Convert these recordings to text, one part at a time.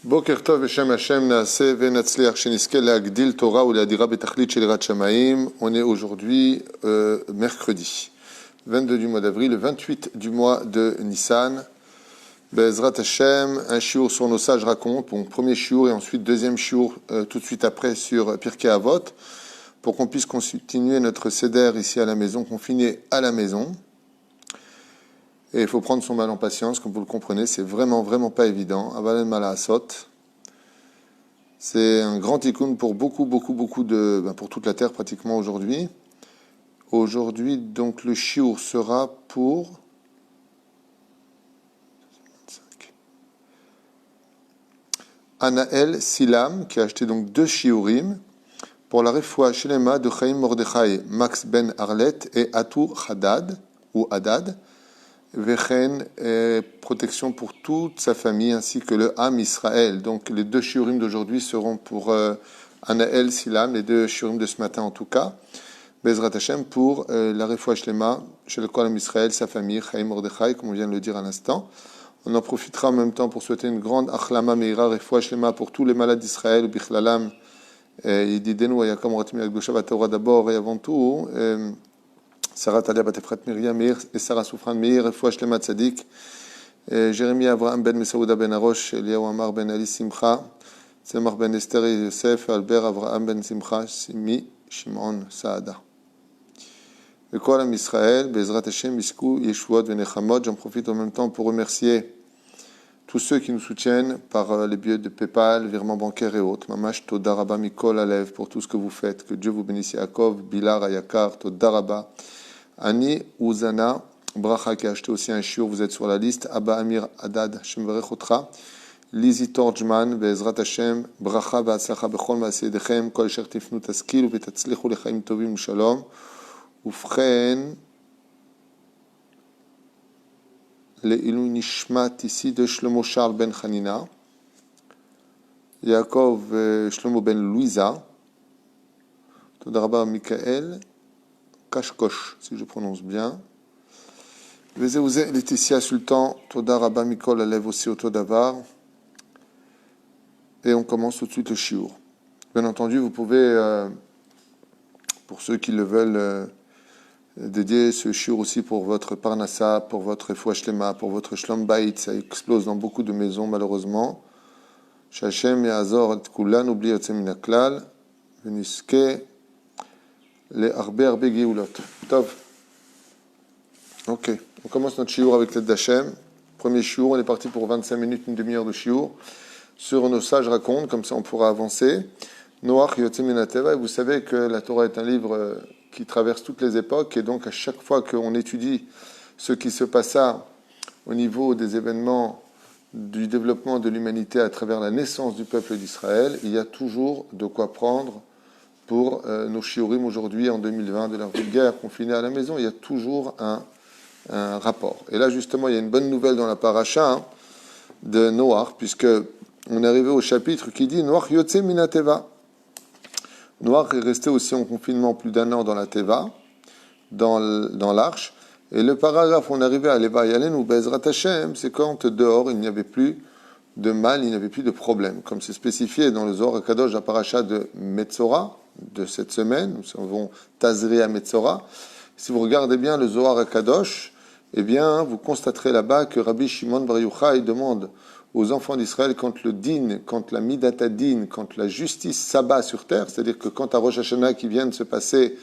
בוקר טוב בשם השם נעשה ונצליח שנזכה להגדיל תורה ולהדירה בתכלית של יראת שמיים. On est aujourd'hui mercredi 22 du mois d'avril, le 28 du mois de Nissan. Bezrat Hashem, un shiur sur nos sages racontes, donc premier shiur et ensuite deuxième shiur tout de suite après sur Pirkei Avot, pour qu'on puisse continuer notre seder ici à la maison, confiné à la maison. Et il faut prendre son mal en patience, comme vous le comprenez, c'est vraiment pas évident. Avalel Malaasot. C'est un grand tikkun pour beaucoup pour toute la terre pratiquement aujourd'hui. Aujourd'hui, donc, le shiur sera pour Anaël Silam, qui a acheté donc 2 shiurim pour la refoua shelema de Chaim Mordechai, Max Ben Arlet et Atou Haddad, ou Haddad. Vechen, protection pour toute sa famille ainsi que le Ham Israël. Donc les 2 shiurim d'aujourd'hui seront pour Anaël Silam, les 2 shiurim de ce matin en tout cas. Bezrat Hashem pour la refoua shlema chez le Ham Israël, sa famille, Chaim Mordechai, comme on vient de le dire à l'instant. On en profitera en même temps pour souhaiter une grande achlama meira, refoua shlema pour tous les malades d'Israël, ou bichlalam, yedidenu ayakam ratmi akdosha vatorah d'abord et avant tout. Sarah Talia Batefrat Miriam Meir et Sarah Soufran Meir, Refoua Shlema Tzadik, Jérémie Avraham Ben Mesaouda Ben Arosh, Eliyahu Amar Ben Ali Simcha, Tzemach Ben Esther et Yosef, Albert Avraham Ben Simcha, Simi Shimon Saada. Le Kolam Israël, Bezrat Hashem, Biskou, Yeshuot, Venechamot. J'en profite en même temps pour remercier tous ceux qui nous soutiennent par les biais de PayPal, virements bancaires et autres. Mamash Toda Rabba Mikol Alev pour tout ce que vous faites. Que Dieu vous bénisse. Yaakov, Bilar, Ayakar, Toda Rabba. Ani Uzana, Bracha qui a acheté aussi un shiur, vous êtes sur la liste. Abba Amir Haddad, Hashem Verechotra. Lizi Torjman, Bezrat Hashem, Bracha V'atzlacha Bechol Ma'aseyedechem, Kol Asher Tifnu Taskilu V'tatzlichu Lechaim Tovim Shalom. Ufchen, Le'ilu Nishmat ici de Shlomo Charles Ben Hanina, Yaakov Shlomo Ben Louisa, Toda Rabba Michael, Kashkosh, si je prononce bien. Vezeuze Laetitia Sultan, Toda Rabba Mikol Alev aussi au Todavar. Et on commence tout de suite le shiur. Bien entendu, vous pouvez, pour ceux qui le veulent, dédier ce shiur aussi pour votre Parnassa, pour votre Refoua Shlema, pour votre Shlom Bayit. Ça explose dans beaucoup de maisons, malheureusement. Shachem Ya'azor et Kulan, oublie Yotzei min haklal, Veniske. Les Arbe Geoulot. Tov. Ok. On commence notre shiur avec l'aide d'Hachem. Premier shiur, on est parti pour 25 minutes, une demi-heure de shiur. Sur nos sages racontent, comme ça on pourra avancer. Noach Yotzei min hateva. Et vous savez que la Torah est un livre qui traverse toutes les époques. Et donc à chaque fois qu'on étudie ce qui se passa au niveau des événements du développement de l'humanité à travers la naissance du peuple d'Israël, il y a toujours de quoi prendre pour nos shiurim aujourd'hui en 2020 de la guerre confinée à la maison. Il y a toujours un rapport. Et là justement il y a une bonne nouvelle dans la paracha de Noach, puisque on est arrivé au chapitre qui dit Noach Yotzei min hateva. Noach est resté aussi en confinement plus d'1 an dans la Teva, dans l'arche. Et le paragraphe où on est arrivé à Leva Yalen ou Bezrat Hashem, c'est quand dehors il n'y avait plus de mal, il n'y avait plus de problème. Comme c'est spécifié dans le Zohar HaKadosh, la paracha de Metzora, de cette semaine, nous avons Tazri à Metzora. Si vous regardez bien le Zohar HaKadosh, eh bien, vous constaterez là-bas que Rabbi Shimon Bar Yochai demande aux enfants d'Israël quand le din, quand la midata din, quand la justice s'abat sur terre, c'est-à-dire que quand à Rosh Hashanah qui vient de se passer,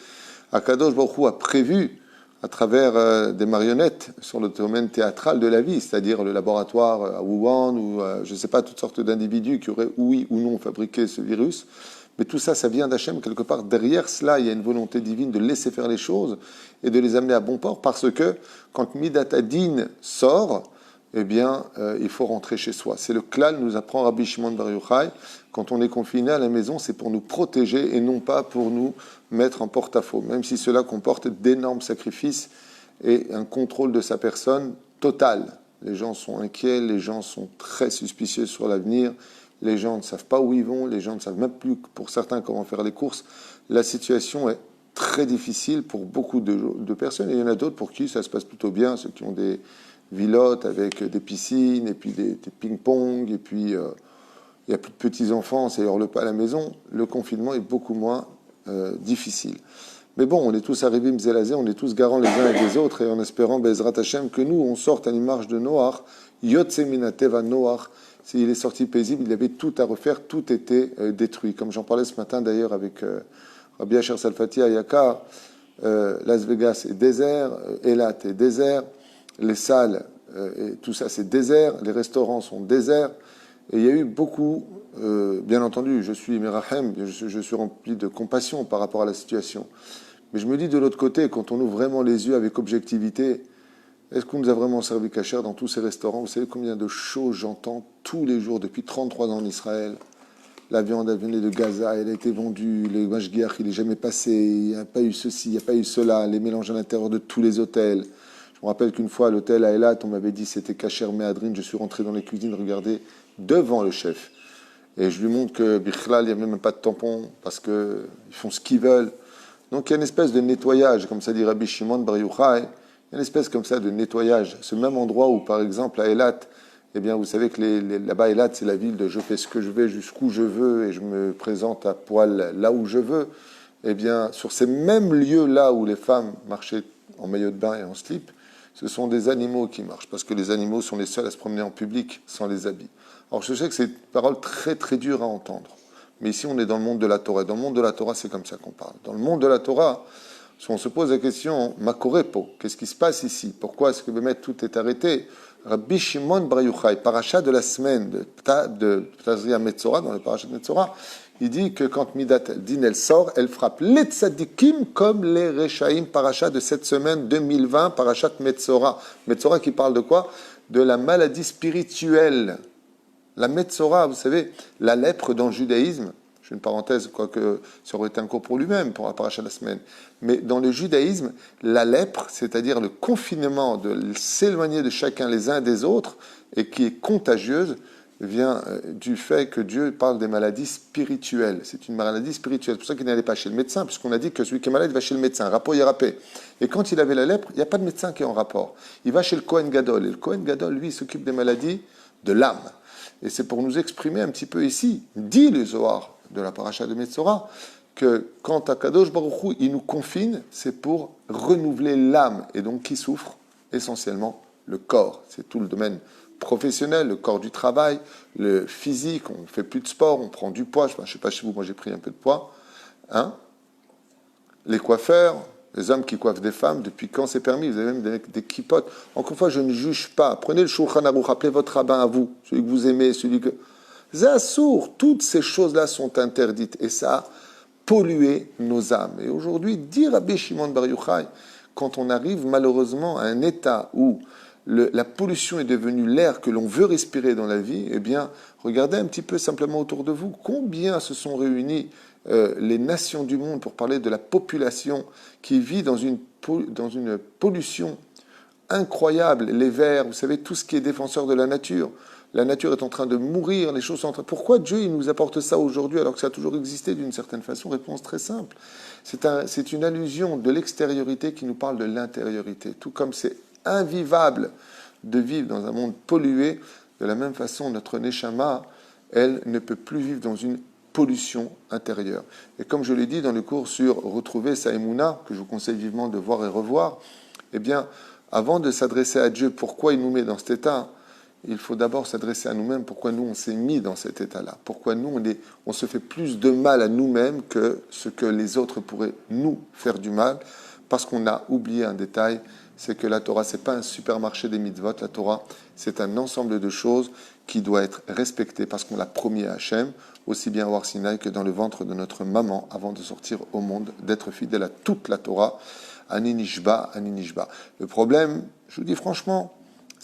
HaKadosh Baruch Hu a prévu à travers des marionnettes sur le domaine théâtral de la vie, c'est-à-dire le laboratoire à Wuhan ou je ne sais pas, toutes sortes d'individus qui auraient oui ou non fabriqué ce virus. Mais tout ça, ça vient d'Hachem quelque part. Derrière cela, il y a une volonté divine de laisser faire les choses et de les amener à bon port, parce que quand Midat Adin sort, eh bien, il faut rentrer chez soi. C'est le klal, nous apprend Rabbi Shimon Bar Yochai. Quand on est confiné à la maison, c'est pour nous protéger et non pas pour nous mettre en porte-à-faux, même si cela comporte d'énormes sacrifices et un contrôle de sa personne total. Les gens sont inquiets, les gens sont très suspicieux sur l'avenir, les gens ne savent pas où ils vont, les gens ne savent même plus, pour certains, comment faire les courses. La situation est très difficile pour beaucoup de personnes, et il y en a d'autres pour qui ça se passe plutôt bien, ceux qui ont des villottes avec des piscines, et puis des ping-pong, et puis il n'y a plus de petits-enfants, c'est hors le pas à la maison. Le confinement est beaucoup moins difficile. Mais bon, on est tous arrivés mzelazé, on est tous garants les uns avec les autres, et en espérant, Bezrat Hashem, que nous, on sorte à l'image de Noach, Yotze Minateva Noach. S'il est sorti paisible, il avait tout à refaire, tout était détruit. Comme j'en parlais ce matin d'ailleurs avec Rabbi Asher Salfati à Yakar, Las Vegas est désert, Eilat est désert, les salles, et tout ça c'est désert, les restaurants sont déserts, et il y a eu beaucoup, bien entendu, je suis Merahem, je suis rempli de compassion par rapport à la situation. Mais je me dis de l'autre côté, quand on ouvre vraiment les yeux avec objectivité, est-ce qu'on nous a vraiment servi kasher dans tous ces restaurants? Vous savez combien de choses j'entends tous les jours depuis 33 ans en Israël? La viande venait de Gaza, elle a été vendue, le mashgiach, il n'est jamais passé, il n'y a pas eu ceci, il n'y a pas eu cela, les mélanges à l'intérieur de tous les hôtels. Je me rappelle qu'une fois à l'hôtel à Eilat, on m'avait dit c'était kasher méadrine, je suis rentré dans les cuisines, regardez, devant le chef. Et je lui montre que Bichlal, il n'y a même pas de tampon, parce qu'ils font ce qu'ils veulent. Donc il y a une espèce de nettoyage, comme ça dit Rabbi Shimon Bar Yochai, il y a une espèce comme ça de nettoyage. Ce même endroit où, par exemple, à Eilat, eh bien, vous savez que là-bas, Eilat, c'est la ville de je fais ce que je vais, jusqu'où je veux, et je me présente à poil là où je veux. Eh bien, sur ces mêmes lieux-là où les femmes marchaient en maillot de bain et en slip, ce sont des animaux qui marchent, parce que les animaux sont les seuls à se promener en public sans les habits. Alors, je sais que c'est une parole très, très dure à entendre. Mais ici, on est dans le monde de la Torah. Dans le monde de la Torah, c'est comme ça qu'on parle. Dans le monde de la Torah, si on se pose la question, Makorepo, qu'est-ce qui se passe ici? Pourquoi est-ce que tout est arrêté? Rabbi Shimon Bar Yochai, paracha de la semaine de Tazria Metzora, dans le paracha de Metzora, il dit que quand Midat Din elle sort, elle frappe les tzadikim comme les Rechaim, paracha de cette semaine 2020, parachat Metzora. Metzora qui parle de quoi? De la maladie spirituelle. La Metzora, vous savez, la lèpre dans le judaïsme, je fais une parenthèse, quoique ça aurait été un cours pour lui-même, pour la paracha de la semaine, mais dans le judaïsme, la lèpre, c'est-à-dire le confinement de s'éloigner de chacun les uns des autres, et qui est contagieuse, vient du fait que Dieu parle des maladies spirituelles. C'est une maladie spirituelle. C'est pour ça qu'il n'allait pas chez le médecin, puisqu'on a dit que celui qui est malade, il va chez le médecin. Rapport Yerapé. Et quand il avait la lèpre, il n'y a pas de médecin qui est en rapport. Il va chez le Kohen Gadol. Et le Kohen Gadol, lui, il s'occupe des maladies de l'âme. Et c'est pour nous exprimer un petit peu ici, dit le Zohar de la paracha de Metzora, que quand Akadosh Baruch Hu, il nous confine, c'est pour renouveler l'âme. Et donc, qui souffre? Essentiellement, le corps. C'est tout le domaine professionnel, le corps du travail, le physique, on ne fait plus de sport, on prend du poids. Je ne sais pas chez vous, moi j'ai pris un peu de poids. Hein? Les coiffeurs, les hommes qui coiffent des femmes, depuis quand c'est permis? Vous avez même des kippotes. Encore une fois, je ne juge pas. Prenez le Shulchan Aruch, appelez votre rabbin à vous, celui que vous aimez, celui que... Zassour, toutes ces choses-là sont interdites et ça a pollué nos âmes. Et aujourd'hui, dire Rabbi Shimon Bar Yochai, quand on arrive malheureusement à un état où la pollution est devenue l'air que l'on veut respirer dans la vie, eh bien, regardez un petit peu simplement autour de vous, combien se sont réunis les nations du monde pour parler de la population qui vit dans une pollution incroyable. Les vers, vous savez, tout ce qui est défenseur de la nature est en train de mourir, les choses sont en train... Pourquoi Dieu il nous apporte ça aujourd'hui alors que ça a toujours existé d'une certaine façon? Réponse très simple. C'est une allusion de l'extériorité qui nous parle de l'intériorité. Tout comme c'est invivable de vivre dans un monde pollué, de la même façon, notre Neshama, elle ne peut plus vivre dans une pollution intérieure. Et comme je l'ai dit dans le cours sur retrouver sa Emouna, que je vous conseille vivement de voir et revoir, eh bien, avant de s'adresser à Dieu, pourquoi il nous met dans cet état? Il faut d'abord s'adresser à nous-mêmes, pourquoi nous on s'est mis dans cet état-là, pourquoi nous on se fait plus de mal à nous-mêmes que ce que les autres pourraient nous faire du mal, parce qu'on a oublié un détail, c'est que la Torah, c'est pas un supermarché des mitzvot, la Torah, c'est un ensemble de choses qui doit être respecté parce qu'on l'a promis à Hachem, aussi bien au Har Sinaï que dans le ventre de notre maman, avant de sortir au monde, d'être fidèle à toute la Torah, Ani Nishba, Ani Nishba. Le problème, je vous dis franchement,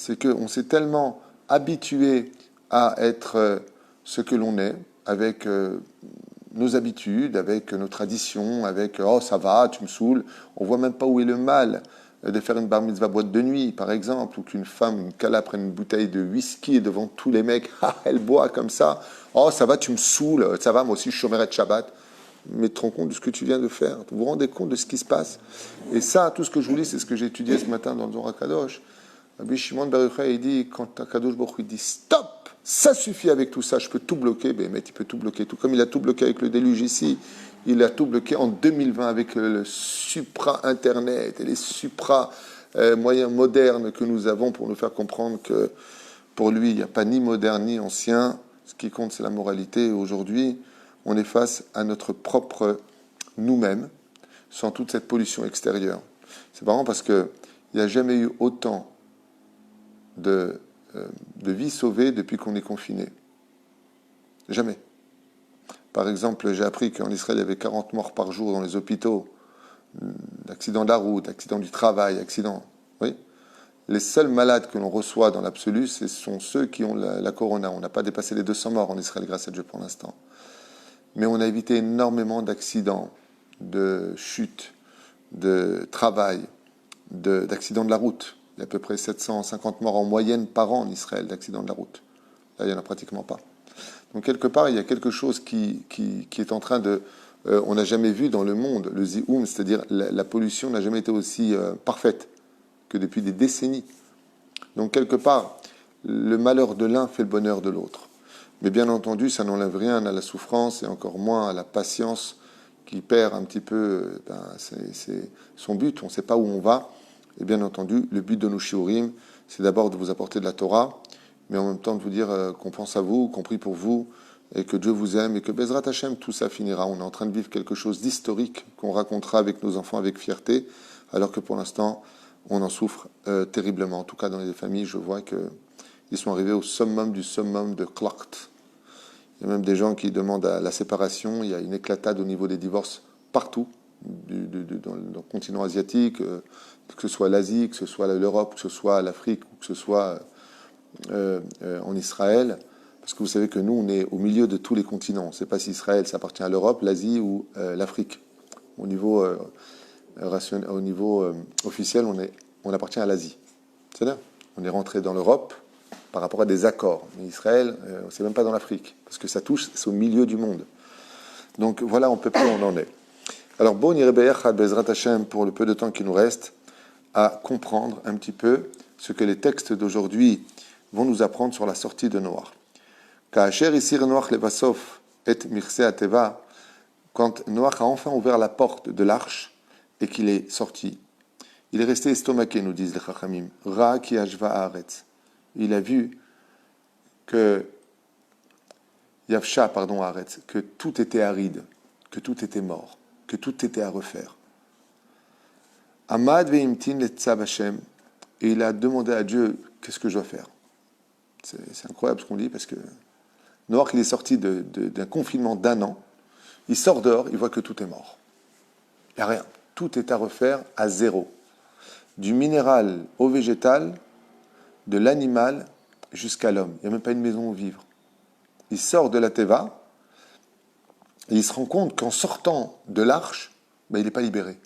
c'est qu'on s'est tellement habitué à être ce que l'on est, avec nos habitudes, avec nos traditions, avec « oh ça va, tu me saoules ». On ne voit même pas où est le mal de faire une bar mitzvah boîte de nuit, par exemple, ou qu'une femme, une kala, prenne une bouteille de whisky devant tous les mecs, ah, elle boit comme ça, « oh ça va, tu me saoules, ça va, moi aussi je suis chômeret de Shabbat ». Mais tu te rends compte de ce que tu viens de faire, vous vous rendez compte de ce qui se passe. Et ça, tout ce que je vous lis, c'est ce que j'ai étudié ce matin dans le Zohar HaKadosh. Rabbi Shimon Bar Yochai, il dit, quand HaKadosh Baruch Hu dit stop, ça suffit avec tout ça, je peux tout bloquer, mais il peut tout bloquer. Tout comme il a tout bloqué avec le déluge ici, il a tout bloqué en 2020 avec le supra-internet et les supra-moyens modernes que nous avons pour nous faire comprendre que pour lui, il n'y a pas ni moderne ni ancien. Ce qui compte, c'est la moralité. Et aujourd'hui, on est face à notre propre nous-mêmes, sans toute cette pollution extérieure. C'est marrant parce qu'il n'y a jamais eu autant de vies sauvées depuis qu'on est confiné. Jamais. Par exemple, j'ai appris qu'en Israël, il y avait 40 morts par jour dans les hôpitaux, d'accidents de la route, d'accidents du travail, accidents... Oui. Les seuls malades que l'on reçoit dans l'absolu, ce sont ceux qui ont la corona. On n'a pas dépassé les 200 morts en Israël, grâce à Dieu pour l'instant. Mais on a évité énormément d'accidents, de chutes, de travail, d'accidents de la route. Il y a à peu près 750 morts en moyenne par an en Israël d'accidents de la route. Là, il n'y en a pratiquement pas. Donc, quelque part, il y a quelque chose qui est en train de... on n'a jamais vu dans le monde le zioum, c'est-à-dire la pollution n'a jamais été aussi parfaite que depuis des décennies. Donc, quelque part, le malheur de l'un fait le bonheur de l'autre. Mais bien entendu, ça n'enlève rien à la souffrance et encore moins à la patience qui perd un petit peu c'est son but. On ne sait pas où on va. Et bien entendu, le but de nos shiurim, c'est d'abord de vous apporter de la Torah, mais en même temps de vous dire qu'on pense à vous, qu'on prie pour vous, et que Dieu vous aime, et que Bezrat Hashem, tout ça finira. On est en train de vivre quelque chose d'historique qu'on racontera avec nos enfants avec fierté, alors que pour l'instant, on en souffre terriblement. En tout cas, dans les familles, je vois qu'ils sont arrivés au summum du summum de Clarkt. Il y a même des gens qui demandent la séparation. Il y a une éclatade au niveau des divorces partout, dans le continent asiatique, que ce soit l'Asie, que ce soit l'Europe, que ce soit l'Afrique, ou que ce soit en Israël. Parce que vous savez que nous, on est au milieu de tous les continents. On ne sait pas si Israël, ça appartient à l'Europe, l'Asie ou l'Afrique. Au niveau, officiel, on appartient à l'Asie. C'est-à-dire, on est rentré dans l'Europe par rapport à des accords. Mais Israël, c'est même pas dans l'Afrique, parce que ça touche, c'est au milieu du monde. Donc voilà un peu plus où on en est. Alors, bon, Irebeyach Bezrat Hashem, pour le peu de temps qui nous reste, à comprendre un petit peu ce que les textes d'aujourd'hui vont nous apprendre sur la sortie de Noach. Ka'asher isir Noach levasof et mirse ateva, quand Noach a enfin ouvert la porte de l'arche et qu'il est sorti, il est resté estomaqué, nous disent les Chachamim. Ra ki ashva haaretz. Il a vu que Yavsha, haaretz, que tout était aride, que tout était mort, que tout était à refaire. Amad ve'imtin letzav Hashem, et il a demandé à Dieu, qu'est-ce que je dois faire? C'est incroyable ce qu'on dit, parce que Noach, il est sorti d'un confinement d'un an, il sort dehors, il voit que tout est mort. Il n'y a rien. Tout est à refaire à zéro. Du minéral au végétal, de l'animal jusqu'à l'homme. Il n'y a même pas une maison où vivre. Il sort de la Teva, et il se rend compte qu'en sortant de l'arche, il n'est pas libéré.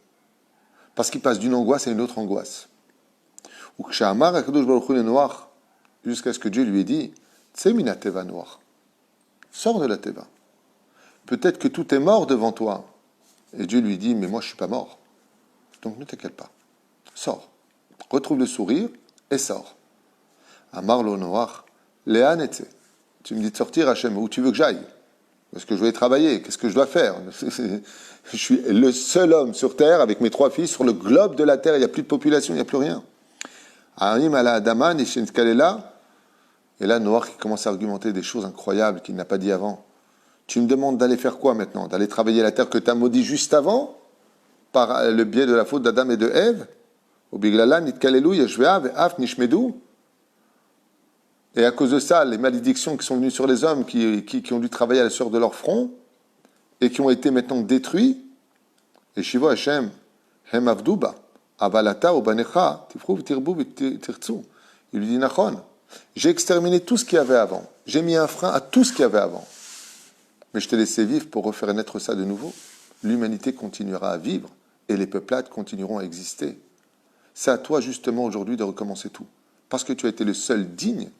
Parce qu'il passe d'une angoisse à une autre angoisse. Ou Kshamar Akadosh Baruch Hu le Noach, jusqu'à ce que Dieu lui ait dit, Tsé mina Teva Noach. Sors de la Teva. Peut-être que tout est mort devant toi. Et Dieu lui dit, mais moi je ne suis pas mort. Donc ne t'inquiète pas. Sors. Retrouve le sourire et sors. Amar lo Noach, Léa Netse. Tu me dis de sortir, Hachem, où tu veux que j'aille? Parce que je vais travailler. Qu'est-ce que je dois faire? Je suis le seul homme sur Terre, avec mes 3 filles, sur le globe de la Terre. Il n'y a plus de population, il n'y a plus rien. Arim ala Adama, Nishenskalela. Et là, Noach commence à argumenter des choses incroyables qu'il n'a pas dit avant. Tu me demandes d'aller faire quoi maintenant? D'aller travailler la terre que tu as maudit juste avant, par le biais de la faute d'Adam et de Ève? Obiglala, nitkalelu, yeshvea, ve'af, nishmedu. Et à cause de ça, les malédictions qui sont venues sur les hommes qui ont dû travailler à la sueur de leur front et qui ont été maintenant détruits. Et Shiva Hashem, hem avduba, avalata obanecha, tifru v'tirbu v'tirtsu. Il lui dit, Nachon, j'ai exterminé tout ce qu'il y avait avant. J'ai mis un frein à tout ce qu'il y avait avant. Mais je t'ai laissé vivre pour refaire naître ça de nouveau. L'humanité continuera à vivre et les peuplades continueront à exister. C'est à toi justement aujourd'hui de recommencer tout. Parce que tu as été le seul digne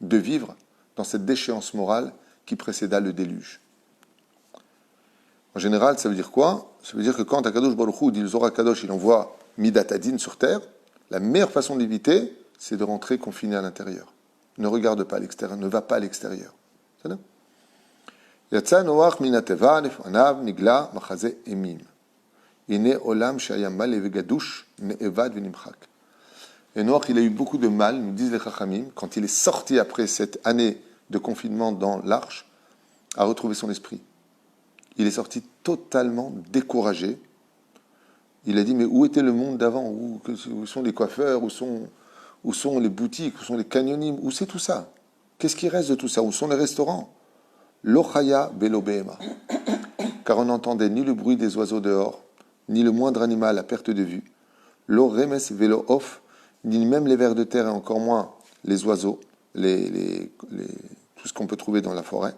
de vivre dans cette déchéance morale qui précéda le déluge. En général, ça veut dire quoi? Ça veut dire que quand Akadosh Baruch Hu dit le Zohar Kadosh, il envoie Midat Adin sur terre, la meilleure façon d'éviter, c'est de rentrer confiné à l'intérieur. Ne regarde pas à l'extérieur, ne va pas à l'extérieur. C'est ça? Yatsa Noach minateva nefanav nigla machaze emim. Ine olam shaya mal evegadush ne'evad venimchak. Et Noach, il a eu beaucoup de mal, nous disent les Chachamim, quand il est sorti après cette année de confinement dans l'arche, à retrouver son esprit. Il est sorti totalement découragé. Il a dit, mais où était le monde d'avant? Où sont les coiffeurs? Où sont les boutiques? Où sont les canyonimes? Où c'est tout ça? Qu'est-ce qui reste de tout ça? Où sont les restaurants? L'ochaya belo behema. Car on n'entendait ni le bruit des oiseaux dehors, ni le moindre animal à perte de vue. Lo remes velo off, ni même les vers de terre et encore moins les oiseaux, tout ce qu'on peut trouver dans la forêt.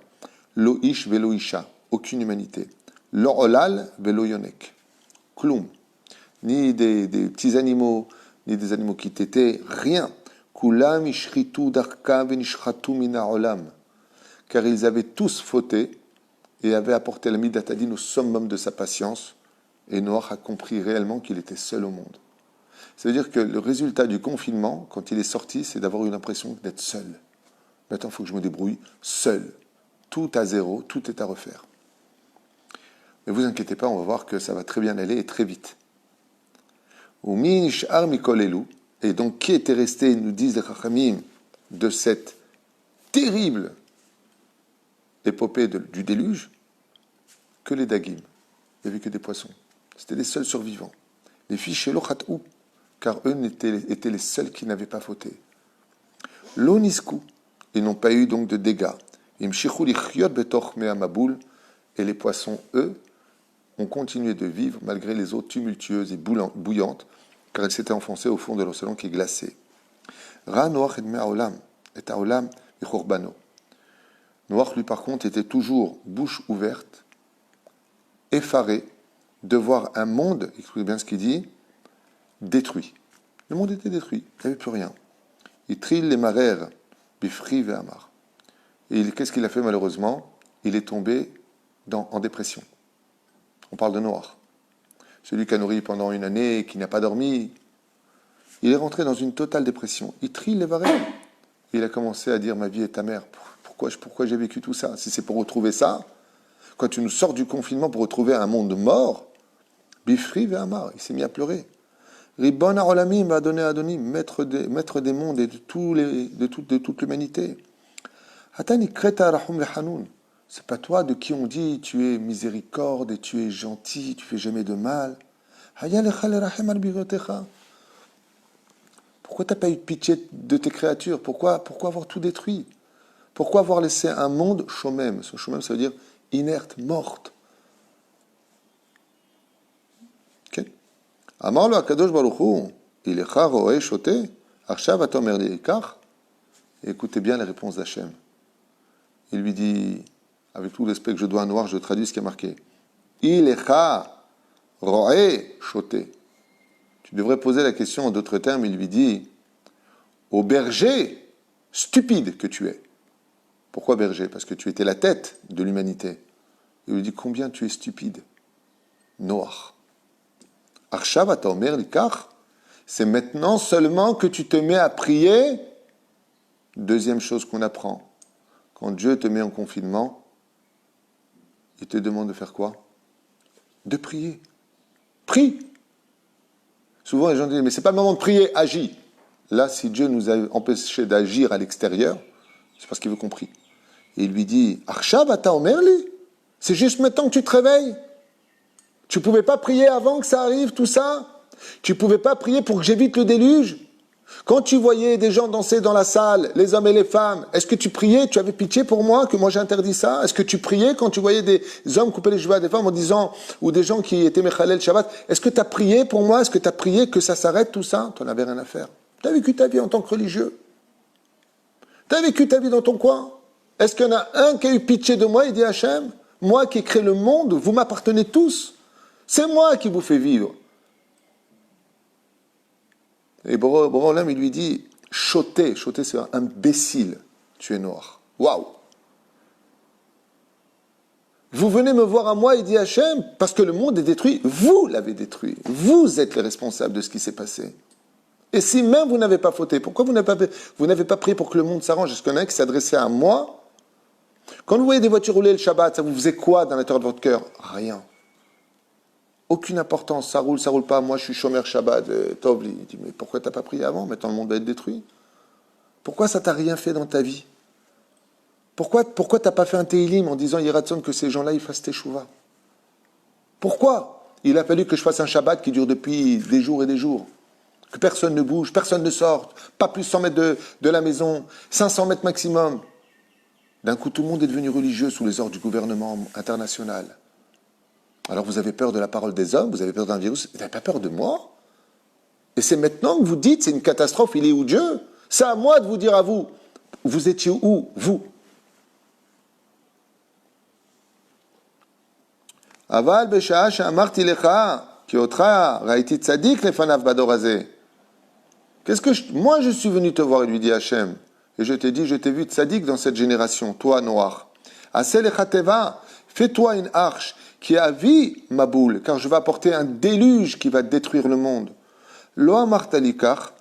Lo ish velo isha, aucune humanité. Lo olal velo yonek. Klum. Ni des petits animaux, ni des animaux qui tétaient, rien. Kulam ishritu darka venishchatu mina olam. Car ils avaient tous fauté et avaient apporté la Midat Adin au summum de sa patience, et Noach a compris réellement qu'il était seul au monde. Ça veut dire que le résultat du confinement, quand il est sorti, c'est d'avoir eu l'impression d'être seul. Maintenant, il faut que je me débrouille seul. Tout à zéro, tout est à refaire. Mais vous inquiétez pas, on va voir que ça va très bien aller et très vite. Et donc, qui était resté, nous disent les Chachamim, de cette terrible épopée du déluge? Que les dagim. Il n'y avait que des poissons. C'était les seuls survivants. Les filles chez l'Ochat'ou, car eux étaient les seuls qui n'avaient pas fauté. L'onisku, ils n'ont pas eu donc de dégâts. Et les poissons, eux, ont continué de vivre malgré les eaux tumultueuses et bouillantes, car elles s'étaient enfoncées au fond de l'océan qui est glacé. Ra Noach et Haolam et Chorbano. Noach, lui, par contre, était toujours bouche ouverte, effaré de voir un monde, écoutez bien ce qu'il dit, détruit. Le monde était détruit, il n'y avait plus rien. Il trille les marères, bifri ve'amar. Et qu'est-ce qu'il a fait malheureusement? Il est tombé en dépression. On parle de Noach. Celui qui a nourri pendant une année, qui n'a pas dormi, il est rentré dans une totale dépression. Il trille les marères. Et il a commencé à dire, ma vie est ta mère. Pourquoi j'ai vécu tout ça? Si c'est pour retrouver ça, quand tu nous sors du confinement pour retrouver un monde mort, bifri ve'amar, il s'est mis à pleurer. Ribbon ha'olamim va donner Adonim, maître des mondes et de toute l'humanité. Hatani kreta rahum vehanoun. C'est pas toi de qui on dit tu es miséricorde et tu es gentil, tu fais jamais de mal. Haya lecha lerachem al birotecha. Pourquoi t'as pas eu pitié de tes créatures? Pourquoi avoir tout détruit? Pourquoi avoir laissé un monde shomem? Ce shomem, ça veut dire inerte, morte. Amar lo Akadosh Baruch Hu, ilecha roe shote, arshav atomer liikach. Écoutez bien les réponses d'Hachem. Il lui dit, avec tout l'aspect que je dois à Noir, je traduis ce qui est marqué. Ilecha roe shote. Tu devrais poser la question en d'autres termes. Il lui dit, au berger stupide que tu es. Pourquoi berger? Parce que tu étais la tête de l'humanité. Il lui dit, combien tu es stupide? Noach. Arshav atomer likach. C'est maintenant seulement que tu te mets à prier. Deuxième chose qu'on apprend. Quand Dieu te met en confinement, il te demande de faire quoi? De prier. Prie. Souvent les gens disent, mais c'est pas le moment de prier, agis. Là, si Dieu nous a empêchés d'agir à l'extérieur, c'est parce qu'il veut qu'on prie. Et il lui dit, Arshav atomer li. C'est juste maintenant que tu te réveilles. Tu ne pouvais pas prier avant que ça arrive, tout ça? Tu ne pouvais pas prier pour que j'évite le déluge? Quand tu voyais des gens danser dans la salle, les hommes et les femmes, est-ce que tu priais? Tu avais pitié pour moi, que moi j'ai interdit ça? Est-ce que tu priais quand tu voyais des hommes couper les cheveux à des femmes en disant, ou des gens qui étaient Mechalel Shabbat, est-ce que tu as prié pour moi? Est-ce que tu as prié que ça s'arrête, tout ça? Tu n'en avais rien à faire. Tu as vécu ta vie en tant que religieux. T'as vécu ta vie dans ton coin? Est-ce qu'il y en a un qui a eu pitié de moi? Il dit Hachem, moi qui ai créé le monde, vous m'appartenez tous. C'est moi qui vous fais vivre. Et Borolam, il lui dit, Choté c'est un imbécile, tu es noir. Waouh! Vous venez me voir à moi, il dit Hachem, parce que le monde est détruit, vous l'avez détruit. Vous êtes les responsables de ce qui s'est passé. Et si même vous n'avez pas fauté, pourquoi vous n'avez pas prié pour que le monde s'arrange? Est-ce qu'il y en a un qui s'adressait à moi? Quand vous voyez des voitures rouler le Shabbat, ça vous faisait quoi dans l'intérieur de votre cœur? Rien. Aucune importance, ça roule pas, moi je suis chômeur Shabbat, Tovli. Il dit, mais pourquoi t'as pas prié avant? Maintenant le monde va être détruit. Pourquoi ça t'a rien fait dans ta vie? Pourquoi t'as pas fait un Teilim en disant Yeratzon que ces gens-là ils fassent Teshuvah? Pourquoi? Il a fallu que je fasse un Shabbat qui dure depuis des jours et des jours. Que personne ne bouge, personne ne sorte, pas plus 100 mètres de la maison, 500 mètres maximum. D'un coup, tout le monde est devenu religieux sous les ordres du gouvernement international. Alors vous avez peur de la parole des hommes, vous avez peur d'un virus, vous n'avez pas peur de moi? Et c'est maintenant que vous dites, c'est une catastrophe, il est où Dieu? C'est à moi de vous dire à vous, vous étiez où, vous? Aval besha'a she'amarti lecha ki otra ra'iti tzadik lefanav bador hazeh. Moi je suis venu te voir, il lui dit Hachem, et je t'ai dit, je t'ai vu tzadik dans cette génération, toi noir. Aseh lecha teva, fais-toi une arche qui a vie ma boule, car je vais apporter un déluge qui va détruire le monde. Lo amarta likach,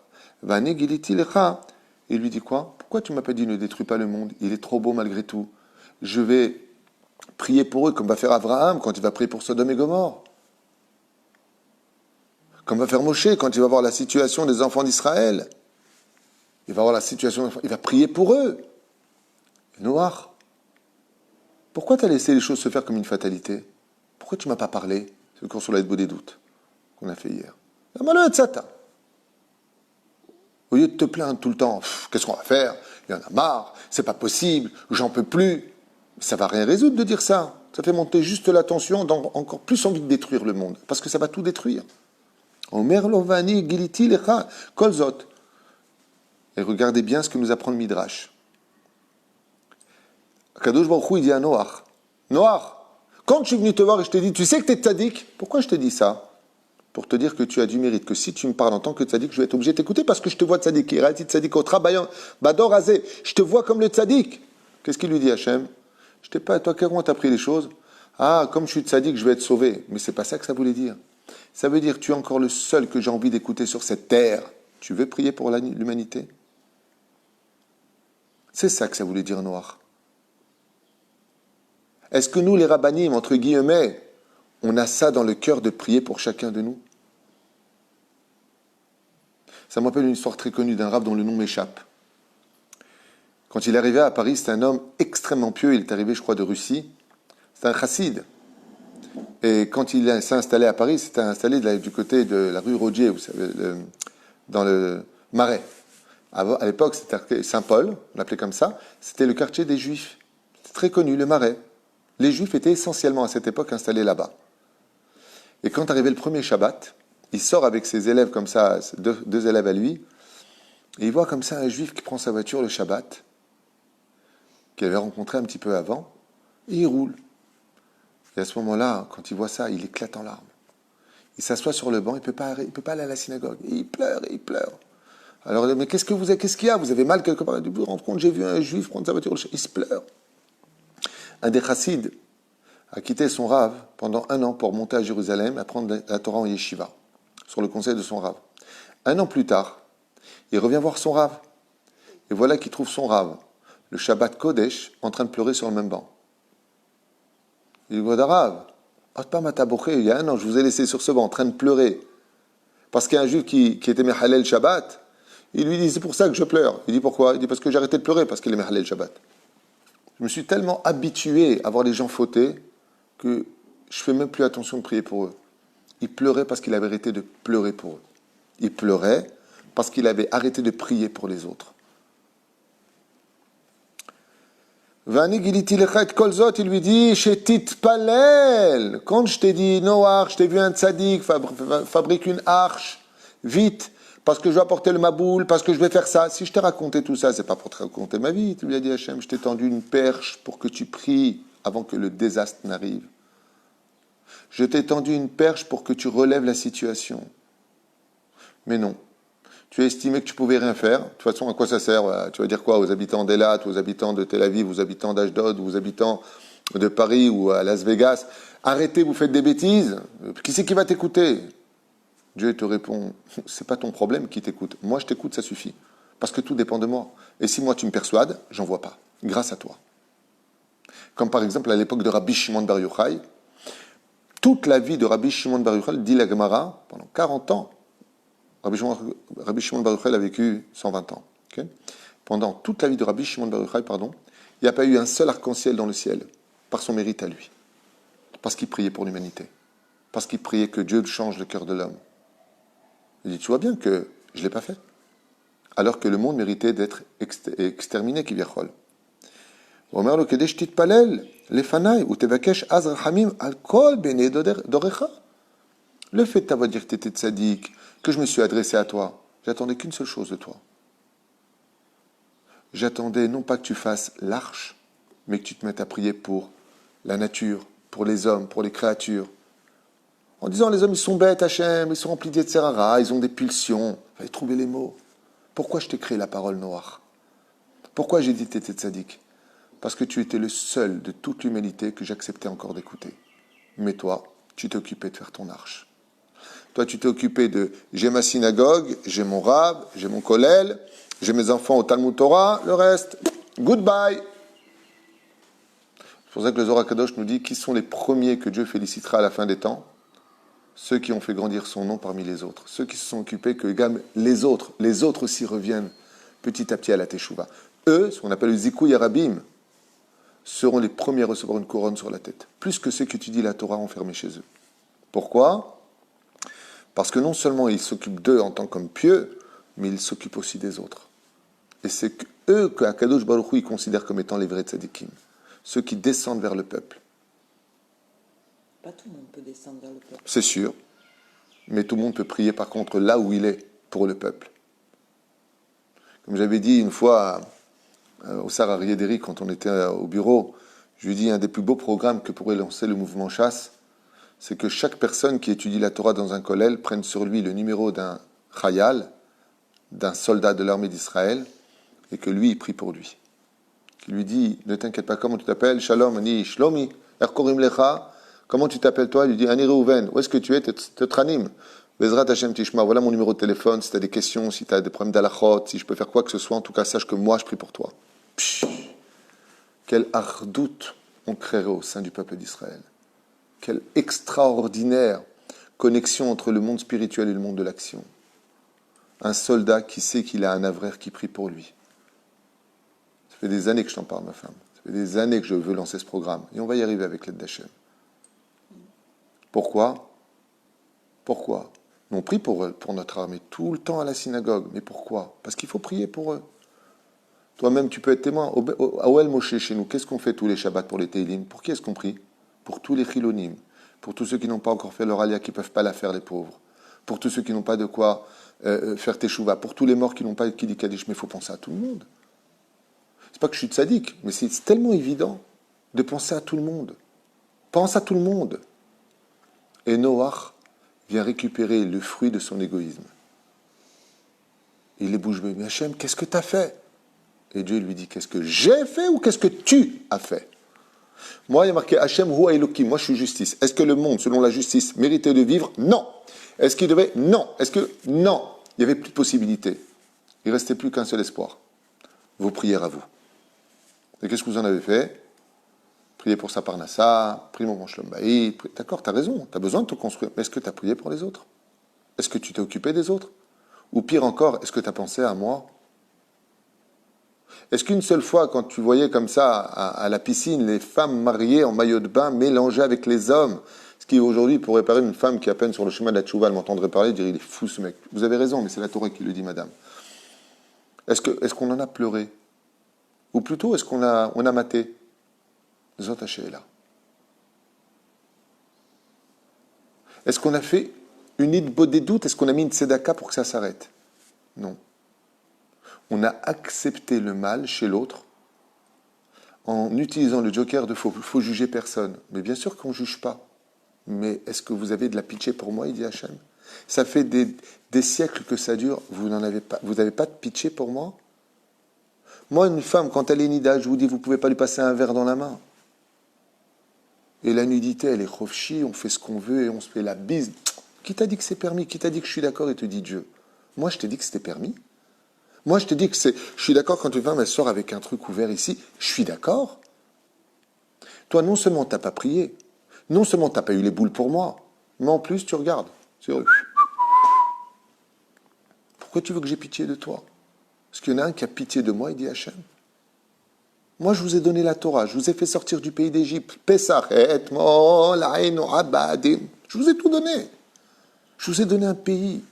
vani giliti lecha. Il lui dit quoi? Pourquoi tu m'as pas dit ne détruis pas le monde? Il est trop beau malgré tout. Je vais prier pour eux, comme va faire Abraham quand il va prier pour Sodome et Gomorrhe. Comme va faire Moshe quand il va voir la situation des enfants d'Israël. Il va voir la situation, il va prier pour eux. Noir, pourquoi tu as laissé les choses se faire comme une fatalité? Pourquoi tu ne m'as pas parlé? C'est le cours sur la Beau des doutes qu'on a fait hier. Au lieu de te plaindre tout le temps, qu'est-ce qu'on va faire? Il y en a marre, c'est pas possible, j'en peux plus. Ça va rien résoudre de dire ça. Ça fait monter juste la tension, donc encore plus envie de détruire le monde, parce que ça va tout détruire. Omer lovani giliti lecha kolzot. Et regardez bien ce que nous apprend le Midrash. Kadosh Baruch Hu, il dit à Noach, quand je suis venu te voir et je t'ai dit, tu sais que tu es tzaddik, pourquoi je te dis ça? Pour te dire que tu as du mérite, que si tu me parles en tant que tzaddik, je vais être obligé de t'écouter parce que je te vois tzaddik. Bador hazeh, je te vois comme le tzaddik. Qu'est-ce qu'il lui dit Hachem? Je t'ai pas, toi, comment t'as pris les choses? Ah, comme je suis tzaddik, je vais être sauvé. Mais c'est pas ça que ça voulait dire. Ça veut dire, tu es encore le seul que j'ai envie d'écouter sur cette terre. Tu veux prier pour l'humanité? C'est ça que ça voulait dire noir. Est-ce que nous, les rabbanim, entre guillemets, on a ça dans le cœur de prier pour chacun de nous? Ça me rappelle une histoire très connue d'un rab dont le nom m'échappe. Quand il est arrivé à Paris, c'était un homme extrêmement pieux. Il est arrivé, je crois, de Russie. C'était un chassid. Et quand il s'est installé à Paris, c'était installé du côté de la rue Rogier, vous savez, dans le Marais. À l'époque, c'était Saint-Paul, on l'appelait comme ça. C'était le quartier des Juifs. C'était très connu, le Marais. Les Juifs étaient essentiellement à cette époque installés là-bas. Et quand arrivait le premier Shabbat, il sort avec ses élèves comme ça, deux élèves à lui, et il voit comme ça un Juif qui prend sa voiture le Shabbat, qu'il avait rencontré un petit peu avant, et il roule. Et à ce moment-là, quand il voit ça, il éclate en larmes. Il s'assoit sur le banc, il peut pas aller à la synagogue. Et il pleure. Alors, mais qu'est-ce qu'il y a? Vous avez mal quelque part? Vous vous rendez compte, j'ai vu un Juif prendre sa voiture, il se pleure. Un des chassides a quitté son rave pendant 1 an pour monter à Jérusalem, apprendre la Torah en yeshiva, sur le conseil de son rave. 1 an plus tard, il revient voir son rave. Et voilà qu'il trouve son rave, le Shabbat Kodesh, en train de pleurer sur le même banc. Il dit, Rave, il y a 1 an, je vous ai laissé sur ce banc en train de pleurer. Parce qu'il y a un juif qui était Mehalel Shabbat. Il lui dit, c'est pour ça que je pleure. Il dit, pourquoi? Il dit, parce que j'ai arrêté de pleurer, parce qu'il est Mehalel Shabbat. Je me suis tellement habitué à voir les gens fauter que je ne fais même plus attention de prier pour eux. Il pleurait parce qu'il avait arrêté de pleurer pour eux. Il pleurait parce qu'il avait arrêté de prier pour les autres. Vani giliti lecha et kol zot, il lui dit, shetit palel. Quand je t'ai dit, Noach, je t'ai vu un tzaddik, fabrique une arche, vite, parce que je vais apporter le maboul, parce que je vais faire ça. Si je t'ai raconté tout ça, c'est pas pour te raconter ma vie. Tu lui as dit, Hachem, je t'ai tendu une perche pour que tu pries avant que le désastre n'arrive. Je t'ai tendu une perche pour que tu relèves la situation. Mais non. Tu as estimé que tu pouvais rien faire. De toute façon, à quoi ça sert? Voilà. Tu vas dire quoi aux habitants d'Elat, aux habitants de Tel Aviv, aux habitants d'Ashdod, aux habitants de Paris ou à Las Vegas? Arrêtez, vous faites des bêtises. Qui c'est qui va t'écouter? Dieu te répond, c'est pas ton problème qui t'écoute. Moi, je t'écoute, ça suffit. Parce que tout dépend de moi. Et si moi, tu me persuades, j'en vois pas. Grâce à toi. Comme par exemple à l'époque de Rabbi Shimon Bar Yochai, toute la vie de Rabbi Shimon Bar Yochai, dit la Gemara, pendant 40 ans, Rabbi Shimon Bar Yochai a vécu 120 ans. Okay. Pendant toute la vie de Rabbi Shimon Bar Yochai, il n'y a pas eu un seul arc-en-ciel dans le ciel, par son mérite à lui. Parce qu'il priait pour l'humanité. Parce qu'il priait que Dieu change le cœur de l'homme. Il dit, tu vois bien que je ne l'ai pas fait. Alors que le monde méritait d'être exterminé, Kivyachol. Le fait de t'avoir dit que tu étais tzaddik, que je me suis adressé à toi, j'attendais qu'une seule chose de toi. J'attendais non pas que tu fasses l'arche, mais que tu te mettes à prier pour la nature, pour les hommes, pour les créatures. En disant, les hommes, ils sont bêtes, Hachem, ils sont remplis d'Yetzerara, ils ont des pulsions. Il fallait trouver les mots. Pourquoi je t'ai créé la parole noire? Pourquoi j'ai dit que tu étais tzaddik? Parce que tu étais le seul de toute l'humanité que j'acceptais encore d'écouter. Mais toi, tu t'es occupé de faire ton arche. Toi, tu t'es occupé de, j'ai ma synagogue, j'ai mon rab, j'ai mon kollel, j'ai mes enfants au Talmud Torah, le reste, goodbye. C'est pour ça que le Zohar Kadosh nous dit, qui sont les premiers que Dieu félicitera à la fin des temps? Ceux qui ont fait grandir son nom parmi les autres. Ceux qui se sont occupés que les autres aussi reviennent petit à petit à la Teshuvah. Eux, ce qu'on appelle le Zikouy Arabim, seront les premiers à recevoir une couronne sur la tête. Plus que ceux qui étudient la Torah enfermés chez eux. Pourquoi? Parce que non seulement ils s'occupent d'eux en tant qu'hommes pieux, mais ils s'occupent aussi des autres. Et c'est eux que Akadosh Baruch Hu considère comme étant les vrais tzadikim. Ceux qui descendent vers le peuple. Pas tout le monde peut descendre vers le peuple. C'est sûr. Mais tout le monde peut prier par contre là où il est pour le peuple. Comme j'avais dit une fois au Sarah Riederi quand on était au bureau, je lui ai dit un des plus beaux programmes que pourrait lancer le mouvement chasse, c'est que chaque personne qui étudie la Torah dans un kollel prenne sur lui le numéro d'un chayal, d'un soldat de l'armée d'Israël, et que lui, il prie pour lui. Qui lui dit, ne t'inquiète pas, comment tu t'appelles? Shalom, ani Shlomi, erkorim lecha. Comment tu t'appelles toi? Il lui dit, ani Reuven, où est-ce que tu es? Tetranim. Bezrat Hashem Tishma, voilà mon numéro de téléphone, si tu as des questions, si tu as des problèmes d'alachot, si je peux faire quoi que ce soit, en tout cas, sache que moi, je prie pour toi. Psh, quel ardout on créerait au sein du peuple d'Israël. Quelle extraordinaire connexion entre le monde spirituel et le monde de l'action. Un soldat qui sait qu'il a un avraire qui prie pour lui. Ça fait des années que je t'en parle, ma femme. Ça fait des années que je veux lancer ce programme. Et on va y arriver avec l'aide d'Hachem. Pourquoi? Pourquoi? On prie pour notre armée tout le temps à la synagogue. Mais pourquoi? Parce qu'il faut prier pour eux. Toi-même, tu peux être témoin. À Oel Moshe, chez nous, qu'est-ce qu'on fait tous les Shabbats pour les Teilim? Pour qui est-ce qu'on prie? Pour tous les Chilonim. Pour tous ceux qui n'ont pas encore fait leur alia, qui ne peuvent pas la faire, les pauvres. Pour tous ceux qui n'ont pas de quoi faire Teshuvah. Pour tous les morts qui n'ont pas Kiddush Kaddish. Mais il faut penser à tout le monde. C'est pas que je suis tzaddik, mais c'est tellement évident de penser à tout le monde. Pense à tout le monde. Et Noach vient récupérer le fruit de son égoïsme. Il est bouche bée. Mais Hachem, qu'est-ce que tu as fait? Et Dieu lui dit, qu'est-ce que j'ai fait ou qu'est-ce que tu as fait? Moi, il y a marqué Hachem Hu Elokim. Moi, je suis justice. Est-ce que le monde, selon la justice, méritait de vivre? Non. Est-ce qu'il devait? Non. Est-ce que? Non. Il n'y avait plus de possibilité. Il ne restait plus qu'un seul espoir. Vos prières à vous. Et qu'est-ce que vous en avez fait? Priez pour sa parnassa, priez mon Shalom Bayit. D'accord, tu as raison, tu as besoin de te construire. Mais est-ce que tu as prié pour les autres? Est-ce que tu t'es occupé des autres? Ou pire encore, est-ce que tu as pensé à moi? Est-ce qu'une seule fois, quand tu voyais comme ça à la piscine les femmes mariées en maillot de bain mélangées avec les hommes, ce qui aujourd'hui pourrait paraître une femme qui à peine sur le chemin de la tchouva, elle m'entendrait parler, dirait il est fou ce mec. Vous avez raison, mais c'est la Torah qui le dit, madame. Est-ce qu'on en a pleuré? Ou plutôt, est-ce qu'on a maté? Zot Hashéla. Est-ce qu'on a fait une idée des doutes? Est-ce qu'on a mis une tzedaka pour que ça s'arrête? Non. On a accepté le mal chez l'autre en utilisant le joker de faut juger personne. Mais bien sûr qu'on ne juge pas. Mais est-ce que vous avez de la pitié pour moi, il dit Hachem? Ça fait des siècles que ça dure, vous n'avez pas, vous n'avez pas de pitié pour moi? Moi, une femme, quand elle est nida, je vous dis, vous ne pouvez pas lui passer un verre dans la main. Et la nudité, elle est chofchi, on fait ce qu'on veut et on se fait la bise. Qui t'a dit que c'est permis? Qui t'a dit que je suis d'accord et te dit Dieu? Moi, je t'ai dit que c'était permis. Moi, je te dis que c'est... Je suis d'accord quand une femme, elle sort avec un truc ouvert ici. Je suis d'accord. Toi, non seulement tu n'as pas prié, non seulement tu n'as pas eu les boules pour moi, mais en plus, tu regardes. Pourquoi tu veux que j'ai pitié de toi? Parce qu'il y en a un qui a pitié de moi, il dit Hachem. Moi, je vous ai donné la Torah, je vous ai fait sortir du pays d'Égypte. Pesachet, Mol, Aïn, Abadim. Je vous ai tout donné. Je vous ai donné un pays.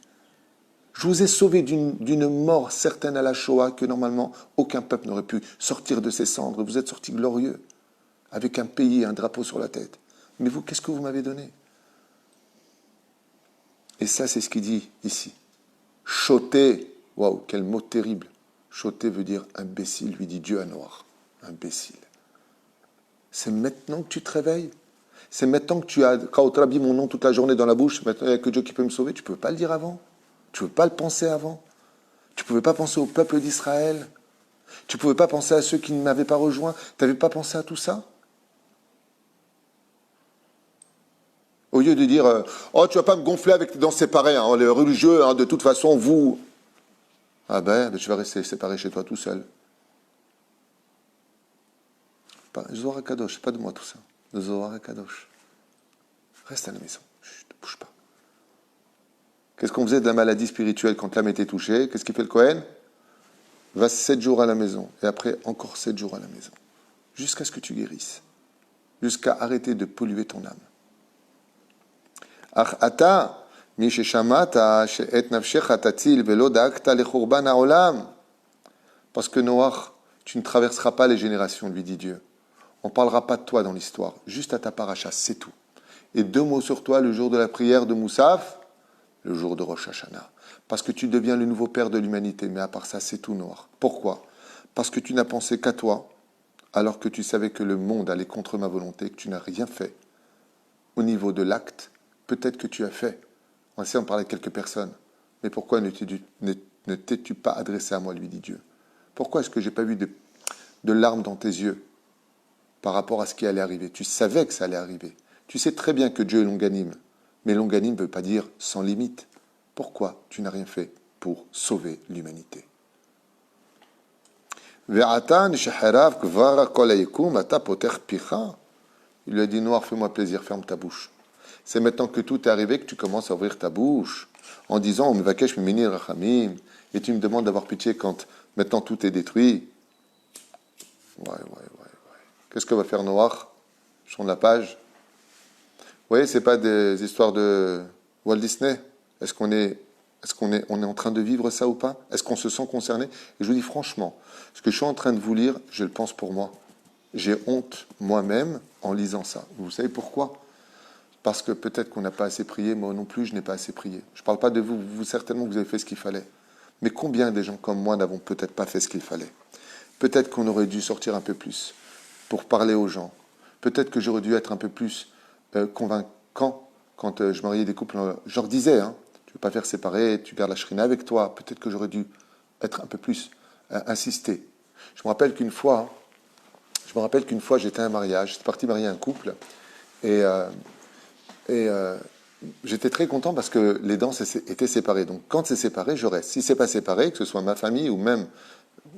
Je vous ai sauvé d'une mort certaine à la Shoah que normalement aucun peuple n'aurait pu sortir de ses cendres. Vous êtes sortis glorieux, avec un pays et un drapeau sur la tête. Mais vous, qu'est-ce que vous m'avez donné? Et ça, c'est ce qu'il dit ici. Choté, waouh, quel mot terrible. Choté veut dire imbécile, lui dit Dieu à Noir. Imbécile. C'est maintenant que tu te réveilles. C'est maintenant que tu as Kaotrabi, mon nom toute la journée dans la bouche. Maintenant, il n'y a que Dieu qui peut me sauver. Tu ne peux pas le dire avant. Tu ne peux pas le penser avant. Tu ne pouvais pas penser au peuple d'Israël. Tu ne pouvais pas penser à ceux qui ne m'avaient pas rejoint. Tu n'avais pas pensé à tout ça? Au lieu de dire oh, tu ne vas pas me gonfler avec tes dents séparées, hein, les religieux, hein, de toute façon, vous. Ah ben, tu vas rester séparé chez toi tout seul. Zohar HaKadosh, pas de moi tout ça. Le Zohar HaKadosh. Reste à la maison. Chut, ne bouge pas. Qu'est-ce qu'on faisait de la maladie spirituelle quand l'âme était touchée? Qu'est-ce qu'il fait le Kohen? Va 7 jours à la maison. Et après, encore 7 jours à la maison. Jusqu'à ce que tu guérisses. Jusqu'à arrêter de polluer ton âme. Ach ata, mi sheshamata, she'et nafshecha tatzil, velo da'akta lechurban ha'olam. Parce que Noach, tu ne traverseras pas les générations, lui dit Dieu. On ne parlera pas de toi dans l'histoire, juste à ta paracha, c'est tout. Et 2 mots sur toi le jour de la prière de Moussaf, le jour de Rosh Hashanah. Parce que tu deviens le nouveau père de l'humanité, mais à part ça, c'est tout noir. Pourquoi? Parce que tu n'as pensé qu'à toi, alors que tu savais que le monde allait contre ma volonté, que tu n'as rien fait. Au niveau de l'acte, peut-être que tu as fait. On sait, on parlait de quelques personnes. Mais pourquoi ne t'es-tu pas adressé à moi, lui dit Dieu? Pourquoi est-ce que je n'ai pas vu de larmes dans tes yeux par rapport à ce qui allait arriver? Tu savais que ça allait arriver. Tu sais très bien que Dieu est longanime. Mais longanime ne veut pas dire sans limite. Pourquoi tu n'as rien fait pour sauver l'humanité? Il lui a dit, Noir, fais-moi plaisir, ferme ta bouche. C'est maintenant que tout est arrivé que tu commences à ouvrir ta bouche en disant, et tu me demandes d'avoir pitié quand maintenant tout est détruit. Ouais. Qu'est-ce que va faire Noir? Je tourne la page. Vous voyez, ce n'est pas des histoires de Walt Disney. Est-ce qu'on est en train de vivre ça ou pas? Est-ce qu'on se sent concerné? Et je vous dis franchement, ce que je suis en train de vous lire, je le pense pour moi. J'ai honte moi-même en lisant ça. Vous savez pourquoi? Parce que peut-être qu'on n'a pas assez prié, moi non plus, je n'ai pas assez prié. Je ne parle pas de vous, vous certainement vous avez fait ce qu'il fallait. Mais combien des gens comme moi n'avons peut-être pas fait ce qu'il fallait? Peut-être qu'on aurait dû sortir un peu plus pour parler aux gens. Peut-être que j'aurais dû être un peu plus convaincant quand je mariais des couples. Je leur disais, tu ne veux pas faire séparer, tu gardes la shrina avec toi. Peut-être que j'aurais dû être un peu plus insister. Je me rappelle qu'une fois, j'étais à un mariage, j'étais parti marier un couple et j'étais très content parce que les danses étaient séparées. Donc quand c'est séparé, je reste. Si c'est pas séparé, que ce soit ma famille ou même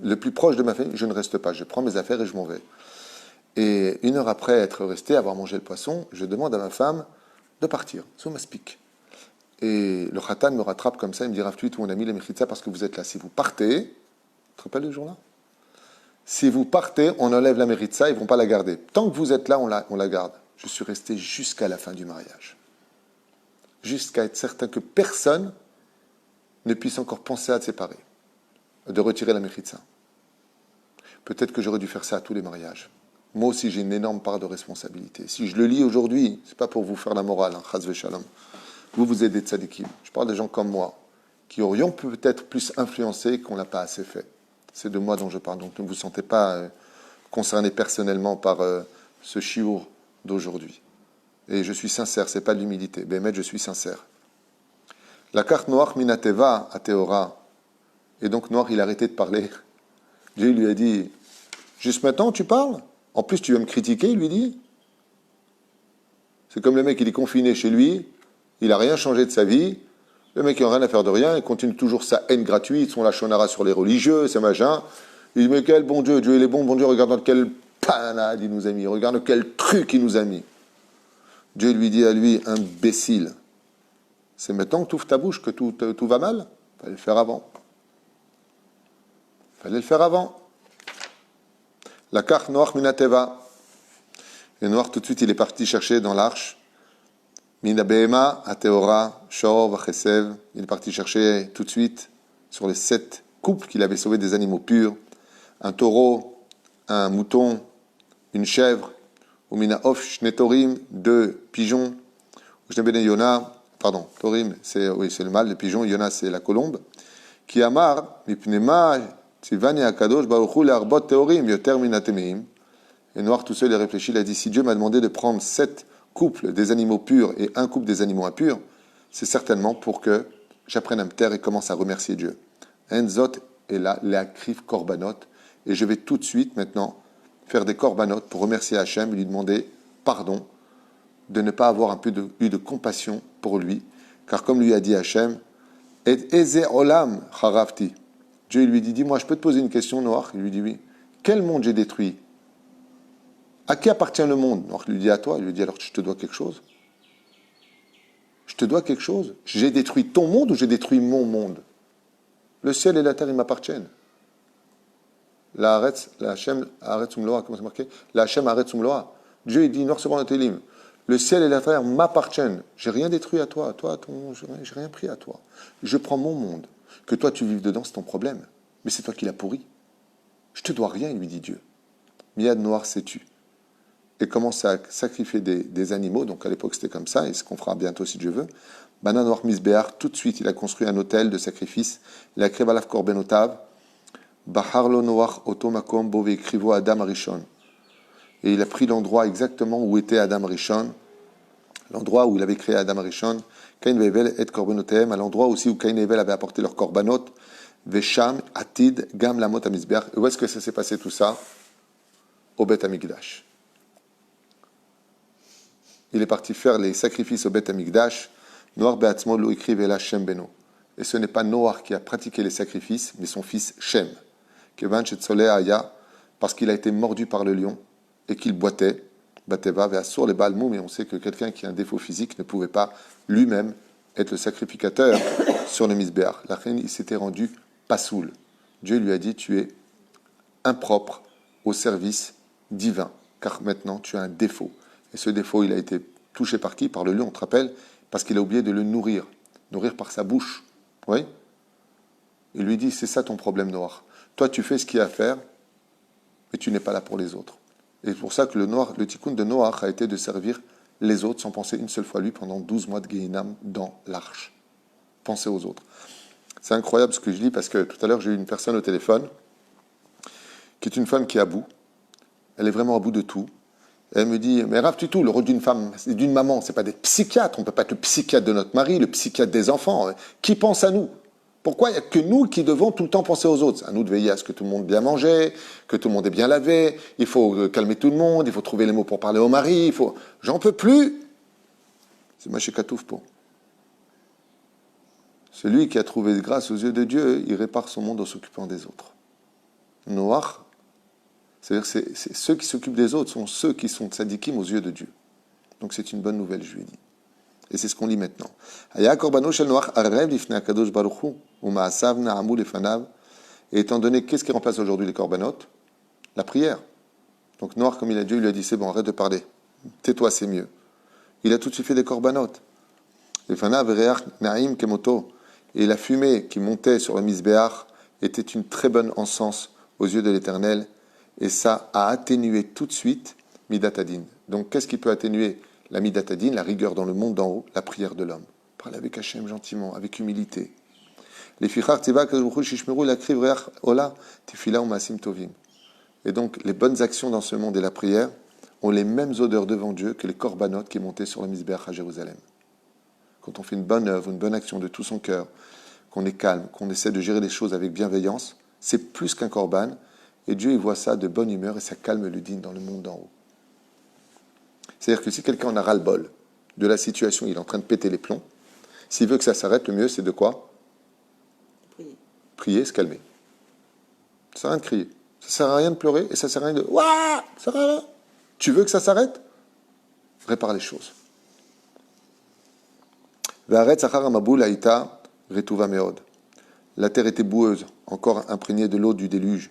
le plus proche de ma famille, je ne reste pas. Je prends mes affaires et je m'en vais. Et 1 heure après être resté, avoir mangé le poisson, je demande à ma femme de partir, sous ma spique. Et le khatan me rattrape comme ça, il me dit, Rav, tu on a mis les mechitza parce que vous êtes là. Si vous partez, tu te rappelles le jour-là? Si vous partez, on enlève la mechitza, ils ne vont pas la garder. Tant que vous êtes là, on la garde. Je suis resté jusqu'à la fin du mariage. Jusqu'à être certain que personne ne puisse encore penser à se séparer, de retirer la mechitza. Peut-être que j'aurais dû faire ça à tous les mariages. Moi aussi, j'ai une énorme part de responsabilité. Si je le lis aujourd'hui, ce n'est pas pour vous faire la morale, chas v'shalom. Vous êtes des tzadikim. Je parle des gens comme moi, qui aurions peut-être plus influencé qu'on ne l'a pas assez fait. C'est de moi dont je parle. Donc ne vous sentez pas concerné personnellement par ce chiour d'aujourd'hui. Et je suis sincère, ce n'est pas de l'humilité. Bémet, je suis sincère. La carte noire minateva à Théora. Et donc Noir, il a arrêté de parler. Dieu lui a dit, juste maintenant tu parles? En plus tu vas me critiquer, il lui dit. C'est comme le mec, il est confiné chez lui, il n'a rien changé de sa vie. Le mec, il n'a rien à faire de rien, il continue toujours sa haine gratuite, son lachonara sur les religieux, ses machins. Il dit, mais quel bon Dieu, Dieu il est bon Dieu, regarde dans quelle panade il nous a mis, regarde quel truc il nous a mis. Dieu lui dit à lui, imbécile, c'est maintenant que tu ouvres ta bouche que tout va mal? Il fallait le faire avant. Il fallait le faire avant. La carte Noach minateva. Et Noach, tout de suite, il est parti chercher dans l'arche. Minabehema, Ateora, Shor, Vachesev. Il est parti chercher tout de suite sur les 7 couples qu'il avait sauvés des animaux purs. Un taureau, un mouton, une chèvre. Ou Mina Of, Shnetorim, 2 pigeons. Ou Shnebene Yona, pardon, Torim, c'est le mâle, le pigeon, Yona, c'est la colombe. Qui amar, Mipnema, Tzivani Akadosh, Baruchu, Learbot, Teorim, Yoter Minatemeim. Et Noir tout seul, il réfléchit, il a dit, si Dieu m'a demandé de prendre 7 couples des animaux purs et un couple des animaux impurs, c'est certainement pour que j'apprenne à me taire et commence à remercier Dieu. Enzot est là, l'Akrif Korbanot, et je vais tout de suite maintenant faire des Korbanot pour remercier Hachem et lui demander pardon de ne pas avoir un peu eu de compassion pour lui, car comme lui a dit Hachem, et Eze Olam Haravti. Dieu lui dit, dis-moi, je peux te poser une question, Noach? Il lui dit oui. Quel monde j'ai détruit? À qui appartient le monde? Noach lui dit à toi. Il lui dit, alors je te dois quelque chose? Je te dois quelque chose? J'ai détruit ton monde ou j'ai détruit mon monde? Le ciel et la terre, ils m'appartiennent. La Hachem Haaretz Umloa, comment c'est marqué? La Hachem Haaretz Umloa. Dieu, il dit, Noir Seban Télim, le ciel et la terre m'appartiennent. J'ai rien détruit à toi. J'ai rien pris à toi. Je prends mon monde. Que toi, tu vives dedans, c'est ton problème. Mais c'est toi qui l'as pourri. Je te dois rien, lui dit Dieu. Miad Noir sais-tu. Et commence à sacrifier des animaux. Donc à l'époque, c'était comme ça, et ce qu'on fera bientôt si Dieu veut. Bana Noir Misbéar, tout de suite, il a construit un autel de sacrifice. Il a créé Balaf Korbenotav. Baharlo Noach Otomakom Bove Krivo Adam Arishon. Et il a pris l'endroit exactement où était Adam Arishon, l'endroit où il avait créé Adam Arishon, Cain Vevel et Korbenotem, à l'endroit aussi où Cain et Vevel avaient apporté leurs korbanot, Vesham, Atid, Gam Lamot Amizbeach. Et où est-ce que ça s'est passé tout ça? Au Beth Amikdash. Il est parti faire les sacrifices au Beth Amikdash. Noach Beatzmo lo écrive la Shem Beno. Et ce n'est pas Noach qui a pratiqué les sacrifices, mais son fils Shem. Kevan Shetzoleh Aya, parce qu'il a été mordu par le lion et qu'il boitait. Bateva ve'asur les balmoum, et on sait que quelqu'un qui a un défaut physique ne pouvait pas lui-même être le sacrificateur sur le misbéach. La reine, il s'était rendu pasoul. Dieu lui a dit, tu es impropre au service divin, car maintenant tu as un défaut. Et ce défaut, il a été touché par qui? Par le lion, on te rappelle? Parce qu'il a oublié de le nourrir par sa bouche. Oui? Il lui dit, c'est ça ton problème, Noir. Toi, tu fais ce qu'il y a à faire, mais tu n'es pas là pour les autres. Et c'est pour ça que le tikkun de Noach a été de servir les autres sans penser une seule fois à lui pendant 12 mois de Gehinam dans l'arche. Penser aux autres. C'est incroyable ce que je dis parce que tout à l'heure, j'ai eu une personne au téléphone qui est une femme qui est à bout. Elle est vraiment à bout de tout. Et elle me dit, mais Rav Tutu, le rôle d'une femme, d'une maman, c'est pas d'être psychiatre. On ne peut pas être le psychiatre de notre mari, le psychiatre des enfants. Qui pense à nous? Pourquoi il n'y a que nous qui devons tout le temps penser aux autres? C'est à nous de veiller à ce que tout le monde ait bien mangé, que tout le monde ait bien lavé, il faut calmer tout le monde, il faut trouver les mots pour parler au mari, J'en peux plus. C'est Maché Katoufpo. Celui qui a trouvé grâce aux yeux de Dieu, il répare son monde en s'occupant des autres. Noach, c'est-à-dire c'est ceux qui s'occupent des autres sont ceux qui sont tzadikim aux yeux de Dieu. Donc c'est une bonne nouvelle, je lui ai dit. Et c'est ce qu'on lit maintenant. Et étant donné, qu'est-ce qui remplace aujourd'hui les korbanot? La prière. Donc Noach, comme il a dit, il lui a dit, c'est bon, arrête de parler. Tais-toi, c'est mieux. Il a tout de suite fait des korbanot. Et la fumée qui montait sur le misbéach était une très bonne encens aux yeux de l'Éternel. Et ça a atténué tout de suite Midatadin. Donc qu'est-ce qui peut atténuer la Midatadin, la rigueur dans le monde d'en haut? La prière de l'homme. Parler avec Hachem gentiment, avec humilité. Lefichar tiva kadosh baruch hu shishmeru lakriv reach ola tefila u'maasim tovim. Et donc, les bonnes actions dans ce monde et la prière ont les mêmes odeurs devant Dieu que les corbanotes qui montaient sur le Mizbeach à Jérusalem. Quand on fait une bonne œuvre, une bonne action de tout son cœur, qu'on est calme, qu'on essaie de gérer les choses avec bienveillance, c'est plus qu'un korban. Et Dieu, il voit ça de bonne humeur et ça calme le digne dans le monde d'en haut. C'est-à-dire que si quelqu'un en a ras-le-bol de la situation, il est en train de péter les plombs, s'il veut que ça s'arrête, le mieux, c'est de quoi? Prier, se calmer. Ça sert à rien de crier. Ça sert à rien de pleurer et ça sert à rien de ouah, ça sert à rien. Tu veux que ça s'arrête? Répare les choses. La terre était boueuse, encore imprégnée de l'eau du déluge.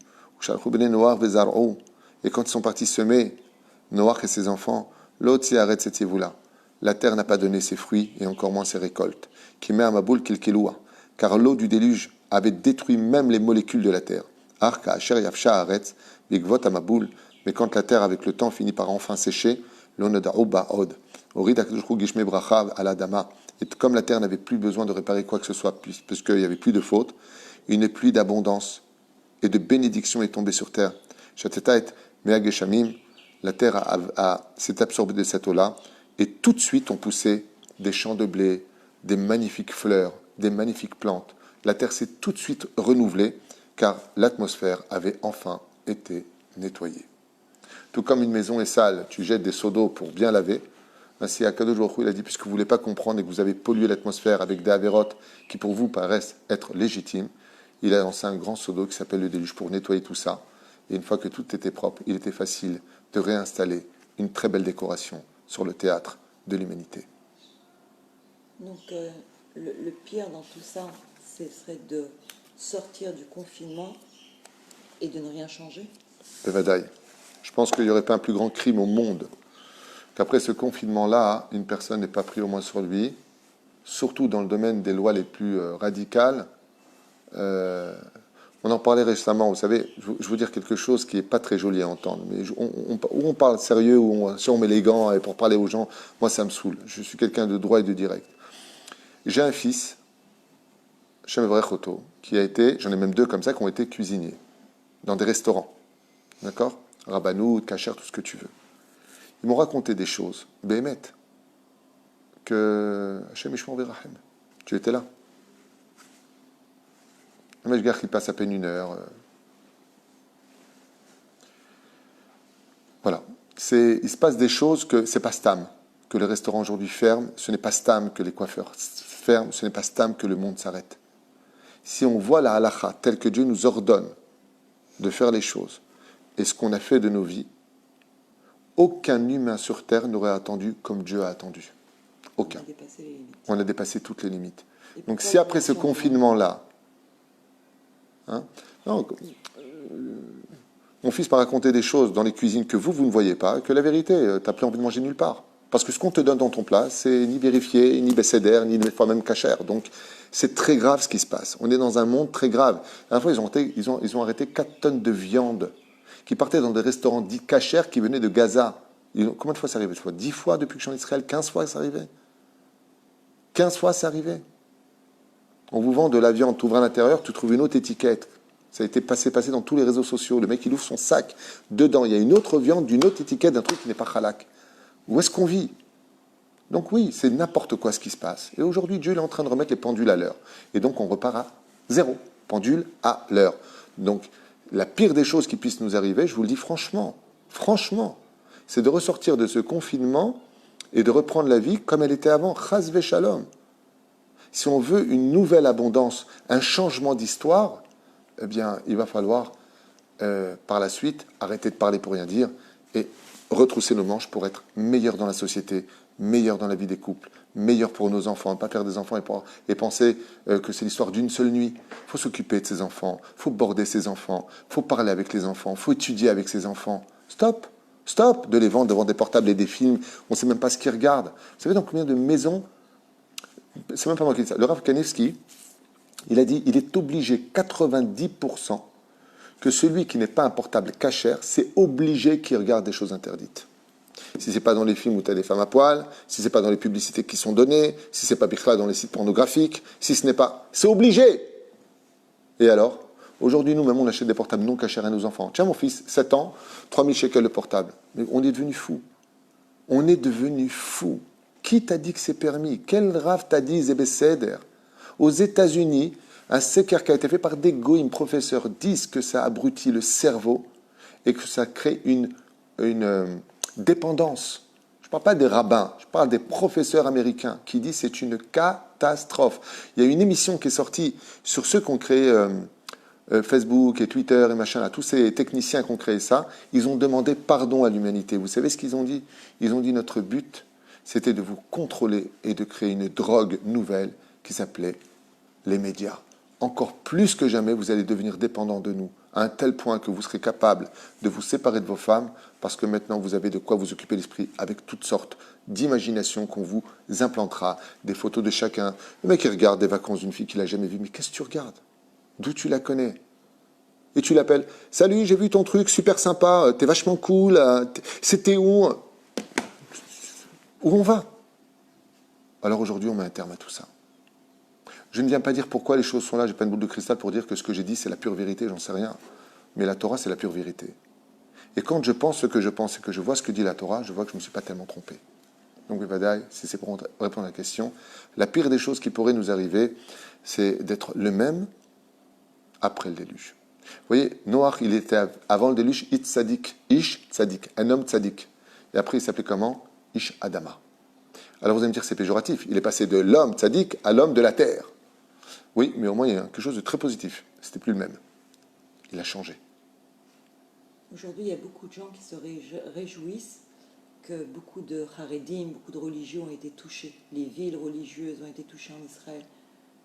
Et quand ils sont partis semer, Noach et ses enfants, la terre n'a pas donné ses fruits et encore moins ses récoltes. Car l'eau du déluge avait détruit même les molécules de la terre. Mais quand la terre, avec le temps, finit par enfin sécher, et comme la terre n'avait plus besoin de réparer quoi que ce soit, puisqu'il n'y avait plus de faute, une pluie d'abondance et de bénédiction est tombée sur terre. La terre s'est absorbée de cette eau-là, et tout de suite ont poussé des champs de blé, des magnifiques fleurs, des magnifiques plantes. La terre s'est tout de suite renouvelée, car l'atmosphère avait enfin été nettoyée. Tout comme une maison est sale, tu jettes des seaux d'eau pour bien laver. Ainsi, Akadosh Baruch Hu, il a dit, puisque vous ne voulez pas comprendre et que vous avez pollué l'atmosphère avec des avérotes qui pour vous paraissent être légitimes, il a lancé un grand seau d'eau qui s'appelle le déluge pour nettoyer tout ça. Et une fois que tout était propre, il était facile de réinstaller une très belle décoration sur le théâtre de l'humanité. Donc, le pire dans tout ça, ce serait de sortir du confinement et de ne rien changer. Bevadaï. Je pense qu'il n'y aurait pas un plus grand crime au monde qu'après ce confinement-là, une personne n'ait pas pris au moins sur lui, surtout dans le domaine des lois les plus radicales. On en parlait récemment, vous savez, je vais vous dire quelque chose qui n'est pas très joli à entendre, mais on parle sérieux, si on met les gants et pour parler aux gens, moi ça me saoule. Je suis quelqu'un de droit et de direct. J'ai un fils, Shem Choto, qui a été, j'en ai même deux comme ça, qui ont été cuisiniers dans des restaurants. D'accord? Rabbanou, Kacher, tout ce que tu veux. Ils m'ont raconté des choses, Béhémet, que Hashem Yishmor V'Rahem, tu étais là. Un mec qui passe à peine 1 heure. Voilà. Il se passe des choses que c'est pas Stam, que les restaurants aujourd'hui ferment, ce n'est pas Stam que les coiffeurs ferment, ce n'est pas Stam que le monde s'arrête. Si on voit la halakha telle que Dieu nous ordonne de faire les choses et ce qu'on a fait de nos vies, aucun humain sur terre n'aurait attendu comme Dieu a attendu. Aucun. On a dépassé toutes les limites. Donc si après ce confinement-là, non, mon fils m'a raconté des choses dans les cuisines que vous ne voyez pas, que la vérité, tu n'as plus envie de manger nulle part. Parce que ce qu'on te donne dans ton plat, c'est ni vérifié, ni bécédère, ni des fois même cachère. Donc c'est très grave ce qui se passe. On est dans un monde très grave. La dernière fois, ils ont arrêté 4 tonnes de viande qui partaient dans des restaurants dits cachères qui venaient de Gaza. Combien de fois c'est arrivé? 10 fois depuis que je suis en Israël? 15 fois c'est arrivé? 15 fois c'est arrivé. On vous vend de la viande, tu ouvres à l'intérieur, tu trouves une autre étiquette. Ça a été passé dans tous les réseaux sociaux. Le mec, il ouvre son sac. Dedans, il y a une autre viande d'une autre étiquette d'un truc qui n'est pas halak. Où est-ce qu'on vit? Donc oui, c'est n'importe quoi ce qui se passe. Et aujourd'hui, Dieu est en train de remettre les pendules à l'heure. Et donc, on repart à 0. Pendule à l'heure. Donc, la pire des choses qui puissent nous arriver, je vous le dis franchement, c'est de ressortir de ce confinement et de reprendre la vie comme elle était avant. Chas v'shalom. Si on veut une nouvelle abondance, un changement d'histoire, eh bien, il va falloir, par la suite, arrêter de parler pour rien dire et retrousser nos manches pour être meilleurs dans la société, meilleurs dans la vie des couples, meilleurs pour nos enfants, ne pas faire des enfants et penser que c'est l'histoire d'une seule nuit. Il faut s'occuper de ses enfants, il faut border ses enfants, il faut parler avec les enfants, il faut étudier avec ses enfants. Stop de les vendre devant des portables et des films, on ne sait même pas ce qu'ils regardent. Vous savez dans combien de maisons, c'est même pas moi qui dis ça, le Rav Kanevski, il a dit, il est obligé 90% que celui qui n'est pas un portable cachère, c'est obligé qu'il regarde des choses interdites. Si ce n'est pas dans les films où tu as des femmes à poil, si ce n'est pas dans les publicités qui sont données, si ce n'est pas Bichla dans les sites pornographiques, si ce n'est pas... C'est obligé. Et alors? Aujourd'hui, nous-mêmes, on achète des portables non cachés à nos enfants. Tiens, mon fils, 7 ans, 3000 shekels le portable. Mais on est devenu fou. On est devenu fou. Qui t'a dit que c'est permis? Quel rave t'a dit Zébé Seder? Aux États-Unis, un séquer qui a été fait par des goïms professeurs disent que ça abrutit le cerveau et que ça crée une dépendance. Je ne parle pas des rabbins, je parle des professeurs américains qui disent que c'est une catastrophe. Il y a une émission qui est sortie sur ceux qui ont créé Facebook et Twitter et machin, là, tous ces techniciens qui ont créé ça, ils ont demandé pardon à l'humanité. Vous savez ce qu'ils ont dit? Ils ont dit notre but, c'était de vous contrôler et de créer une drogue nouvelle qui s'appelait les médias. Encore plus que jamais, vous allez devenir dépendant de nous, à un tel point que vous serez capable de vous séparer de vos femmes, parce que maintenant vous avez de quoi vous occuper l'esprit avec toutes sortes d'imaginations qu'on vous implantera, des photos de chacun. Le mec qui regarde des vacances d'une fille qu'il n'a jamais vue, mais qu'est-ce que tu regardes? D'où tu la connais? Et tu l'appelles, salut, j'ai vu ton truc, super sympa, t'es vachement cool, c'était où? Où on va? Alors aujourd'hui, on met un terme à tout ça. Je ne viens pas dire pourquoi les choses sont là, j'ai pas une boule de cristal pour dire que ce que j'ai dit, c'est la pure vérité, j'en sais rien. Mais la Torah, c'est la pure vérité. Et quand je pense ce que je pense et que je vois ce que dit la Torah, je vois que je ne me suis pas tellement trompé. Donc, Bevadaï, si c'est pour répondre à la question, la pire des choses qui pourraient nous arriver, c'est d'être le même après le déluge. Vous voyez, Noach, il était avant le déluge, Ish Tzadik, un homme Tzadik. Et après, il s'appelait comment? Ish Adama. Alors vous allez me dire que c'est péjoratif. Il est passé de l'homme Tzadik à l'homme de la terre. Oui, mais au moins, il y a quelque chose de très positif. C'était plus le même. Il a changé. Aujourd'hui, il y a beaucoup de gens qui se réjouissent que beaucoup de Haredim, beaucoup de religieux ont été touchés. Les villes religieuses ont été touchées en Israël.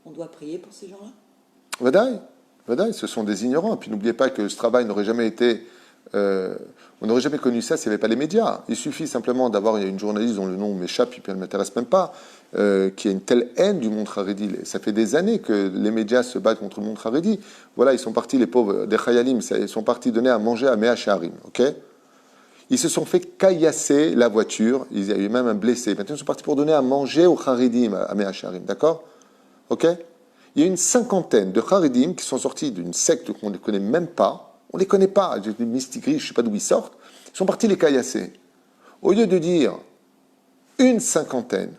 On doit prier pour ces gens-là? Vadaï, ce sont des ignorants. Et puis n'oubliez pas que ce travail n'aurait jamais été... on n'aurait jamais connu ça s'il n'y avait pas les médias. Il suffit simplement d'avoir une journaliste dont le nom m'échappe et puis elle ne m'intéresse même pas, qui a une telle haine du monde Haredi. Ça fait des années que les médias se battent contre le monde Haredi. Voilà, ils sont partis, les pauvres des Chayalim, ils sont partis donner à manger à Mea Shearim, ok? Ils se sont fait caillasser la voiture, il y a eu même un blessé. Maintenant, ils sont partis pour donner à manger aux Haredim, à Mea Shearim, d'accord? Ok? Il y a une cinquantaine de Haredim qui sont sortis d'une secte qu'on ne connaît même pas. On ne les connaît pas, des mystiqueries, je ne sais pas d'où ils sortent. Ils sont partis les caillasser. Au lieu de dire une cinquantaine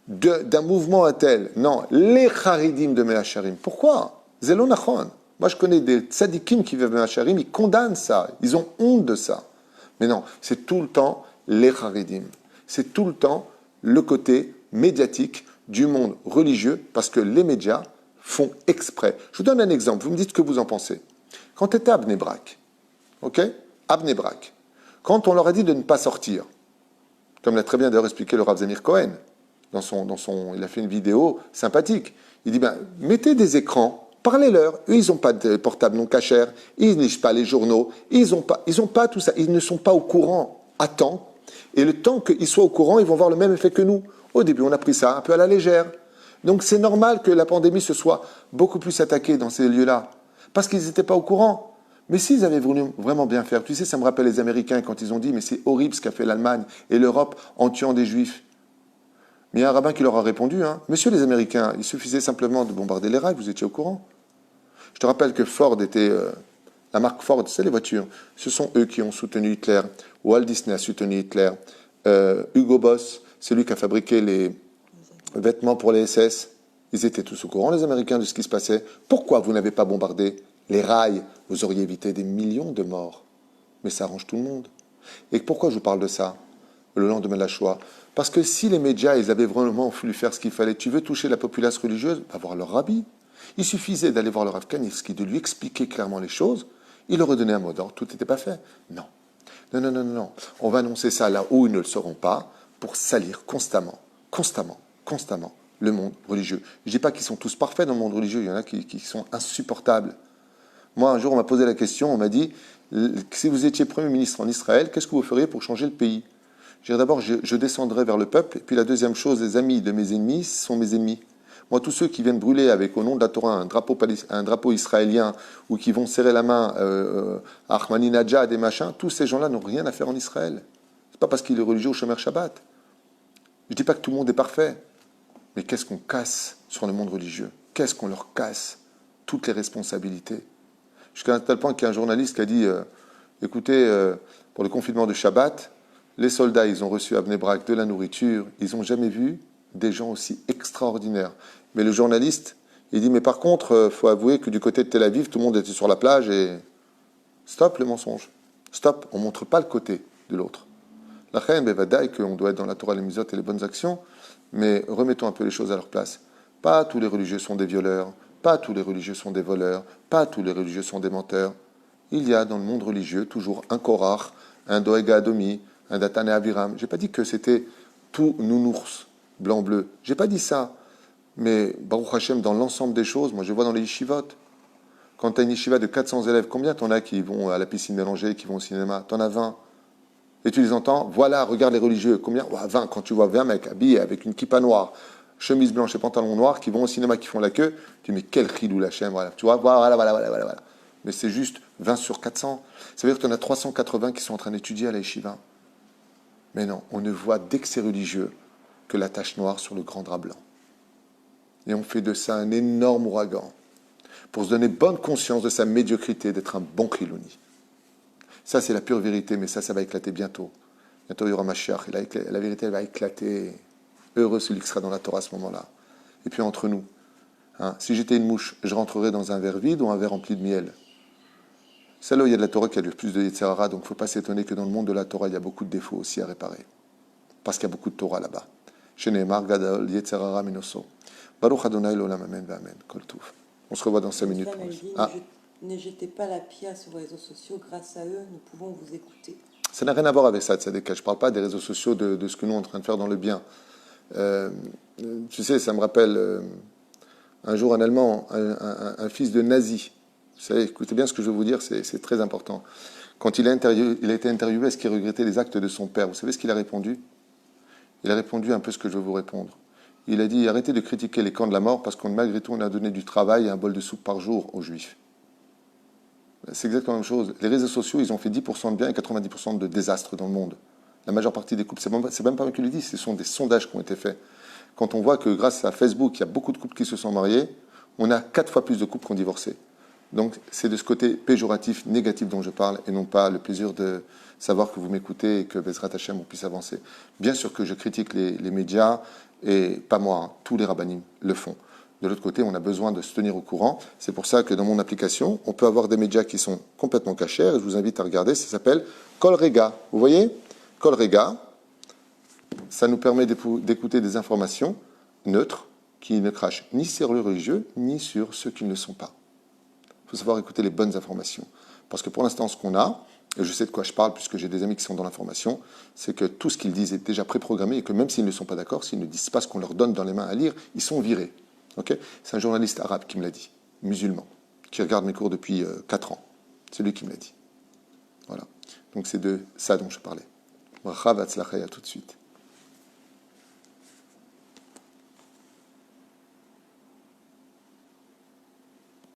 d'un mouvement à tel, non, les Haredim de Mea Shearim. Pourquoi? Zelo Nachon. Moi, je connais des tzadikim qui vivent à Mea Shearim, ils condamnent ça, ils ont honte de ça. Mais non, c'est tout le temps les Haredim. C'est tout le temps le côté médiatique du monde religieux, parce que les médias font exprès. Je vous donne un exemple, vous me dites ce que vous en pensez. Quand tu étais à Bnei Brak, ok? À Bnei Brak, quand on leur a dit de ne pas sortir, comme l'a très bien d'ailleurs expliqué le Rav Zamir Cohen, il a fait une vidéo sympathique. Il dit, mettez des écrans, parlez-leur. Eux, ils n'ont pas de portable non cachère, ils ne lisent pas les journaux, ils n'ont pas tout ça, ils ne sont pas au courant à temps. Et le temps qu'ils soient au courant, ils vont avoir le même effet que nous. Au début, on a pris ça un peu à la légère. Donc c'est normal que la pandémie se soit beaucoup plus attaquée dans ces lieux-là, parce qu'ils n'étaient pas au courant. Mais s'ils avaient voulu vraiment bien faire, tu sais, ça me rappelle les Américains quand ils ont dit, mais c'est horrible ce qu'a fait l'Allemagne et l'Europe en tuant des Juifs. Mais il y a un rabbin qui leur a répondu, Monsieur les Américains, il suffisait simplement de bombarder les rails, vous étiez au courant. Je te rappelle que Ford était... la marque Ford, c'est les voitures. Ce sont eux qui ont soutenu Hitler. Walt Disney a soutenu Hitler. Hugo Boss, c'est lui qui a fabriqué les vêtements pour les SS. Ils étaient tous au courant, les Américains, de ce qui se passait. Pourquoi vous n'avez pas bombardé les rails? Vous auriez évité des millions de morts. Mais ça arrange tout le monde. Et pourquoi je vous parle de ça, le lendemain de la Shoah? Parce que si les médias, ils avaient vraiment voulu faire ce qu'il fallait, tu veux toucher la populace religieuse, va voir leur rabbi. Il suffisait d'aller voir le Rav Kanievski, de lui expliquer clairement les choses, il aurait donné un mot d'ordre, tout n'était pas fait. Non. Non. On va annoncer ça là où ils ne le sauront pas, pour salir constamment le monde religieux. Je ne dis pas qu'ils sont tous parfaits dans le monde religieux, il y en a qui sont insupportables. Moi, un jour, on m'a posé la question, on m'a dit, si vous étiez Premier ministre en Israël, qu'est-ce que vous feriez pour changer le pays? Je dirais d'abord, je descendrai vers le peuple, et puis la deuxième chose, les amis de mes ennemis sont mes ennemis. Moi, tous ceux qui viennent brûler avec, au nom de la Torah, un drapeau israélien, ou qui vont serrer la main à Ahmadinejad et machin, tous ces gens-là n'ont rien à faire en Israël. C'est pas parce qu'il est religieux au Shomer Shabbat. Je dis pas que tout le monde est parfait, mais qu'est-ce qu'on casse sur le monde religieux? Qu'est-ce qu'on leur casse? toutes les responsabilités. Jusqu'à un tel point qu'il y a un journaliste qui a dit écoutez, pour le confinement de Shabbat, les soldats, ils ont reçu à Bnei Brak de la nourriture, ils n'ont jamais vu des gens aussi extraordinaires. Mais le journaliste, il dit mais par contre, il faut avouer que du côté de Tel Aviv, tout le monde était sur la plage et stop le mensonge. Stop, on ne montre pas le côté de l'autre. La reine bevadaï qu'on doit être dans la Torah, les mitzvot et les bonnes actions, mais remettons un peu les choses à leur place. Pas tous les religieux sont des violeurs, pas tous les religieux sont des voleurs, pas tous les religieux sont des menteurs. Il y a dans le monde religieux toujours un Korach, un Doeg Adomi, un Datan et Abiram. Je n'ai pas dit que c'était tout nounours, blanc-bleu. Je n'ai pas dit ça. Mais Baruch Hashem, dans l'ensemble des choses, moi je vois dans les yeshivot, quand tu as une yeshiva de 400 élèves, combien t'en as qui vont à la piscine mélangée, qui vont au cinéma? T'en as 20. Et tu les entends, voilà, regarde les religieux. Combien? 20. Quand tu vois 20 mecs habillés avec une kippa noire, chemise blanche et pantalon noir, qui vont au cinéma, qui font la queue, tu dis, mais quel chilou Hachem, voilà. Tu vois, voilà. Mais c'est juste 20 sur 400. Ça veut dire que tu en as 380 qui sont en train d'étudier à la yeshiva. Mais non, on ne voit dès que c'est religieux que la tache noire sur le grand drap blanc. Et on fait de ça un énorme ouragan pour se donner bonne conscience de sa médiocrité, d'être un bon chilouni. Ça, c'est la pure vérité, mais ça va éclater bientôt. Bientôt, il y aura Mashiach, et la vérité, elle va éclater. Heureux celui qui sera dans la Torah à ce moment-là. Et puis, entre nous, si j'étais une mouche, je rentrerais dans un verre vide ou un verre rempli de miel. C'est là où il y a de la Torah qui a le plus de Yetzer Hara, donc il ne faut pas s'étonner que dans le monde de la Torah, il y a beaucoup de défauts aussi à réparer. Parce qu'il y a beaucoup de Torah là-bas. Sheneemar Gadol Yetzer Hara Minoso. Baruch Adonai l'olam amen v'amen. Kol tuv. On se revoit dans 5 minutes. Ne jetez pas la pierre sur les réseaux sociaux. Grâce à eux, nous pouvons vous écouter. Ça n'a rien à voir avec ça, Tzadeka. Je ne parle pas des réseaux sociaux, de ce que nous sommes en train de faire dans le bien. Tu sais, ça me rappelle un jour un Allemand, un fils de nazi. Vous savez, écoutez bien ce que je vais vous dire, c'est très important. Quand il a été interviewé, est-ce qu'il regrettait les actes de son père? Vous savez ce qu'il a répondu? Il a répondu un peu ce que je vais vous répondre. Il a dit, arrêtez de critiquer les camps de la mort parce qu'on malgré tout, on a donné du travail et un bol de soupe par jour aux Juifs. C'est exactement la même chose. Les réseaux sociaux, ils ont fait 10% de bien et 90% de désastres dans le monde. La majeure partie des couples, c'est même pas moi qui le dis, ce sont des sondages qui ont été faits. Quand on voit que grâce à Facebook, il y a beaucoup de couples qui se sont mariés, on a 4 fois plus de couples qui ont divorcé. Donc c'est de ce côté péjoratif, négatif dont je parle, et non pas le plaisir de savoir que vous m'écoutez et que Bezrat Hashem, on puisse avancer. Bien sûr que je critique les médias, et pas moi, tous les rabbinim le font. De l'autre côté, on a besoin de se tenir au courant. C'est pour ça que dans mon application, on peut avoir des médias qui sont complètement cachés. Et je vous invite à regarder, ça s'appelle Kol Rega. Vous voyez? Kol Rega, ça nous permet d'écouter des informations neutres qui ne crachent ni sur le religieux, ni sur ceux qui ne le sont pas. Il faut savoir écouter les bonnes informations. Parce que pour l'instant, ce qu'on a, et je sais de quoi je parle puisque j'ai des amis qui sont dans l'information, c'est que tout ce qu'ils disent est déjà préprogrammé et que même s'ils ne sont pas d'accord, s'ils ne disent pas ce qu'on leur donne dans les mains à lire, ils sont virés. Okay, c'est un journaliste arabe qui me l'a dit, musulman, qui regarde mes cours depuis 4 ans. C'est lui qui me l'a dit. Voilà. Donc c'est de ça dont je parlais. Bracha v'atzlacha, à tout de suite.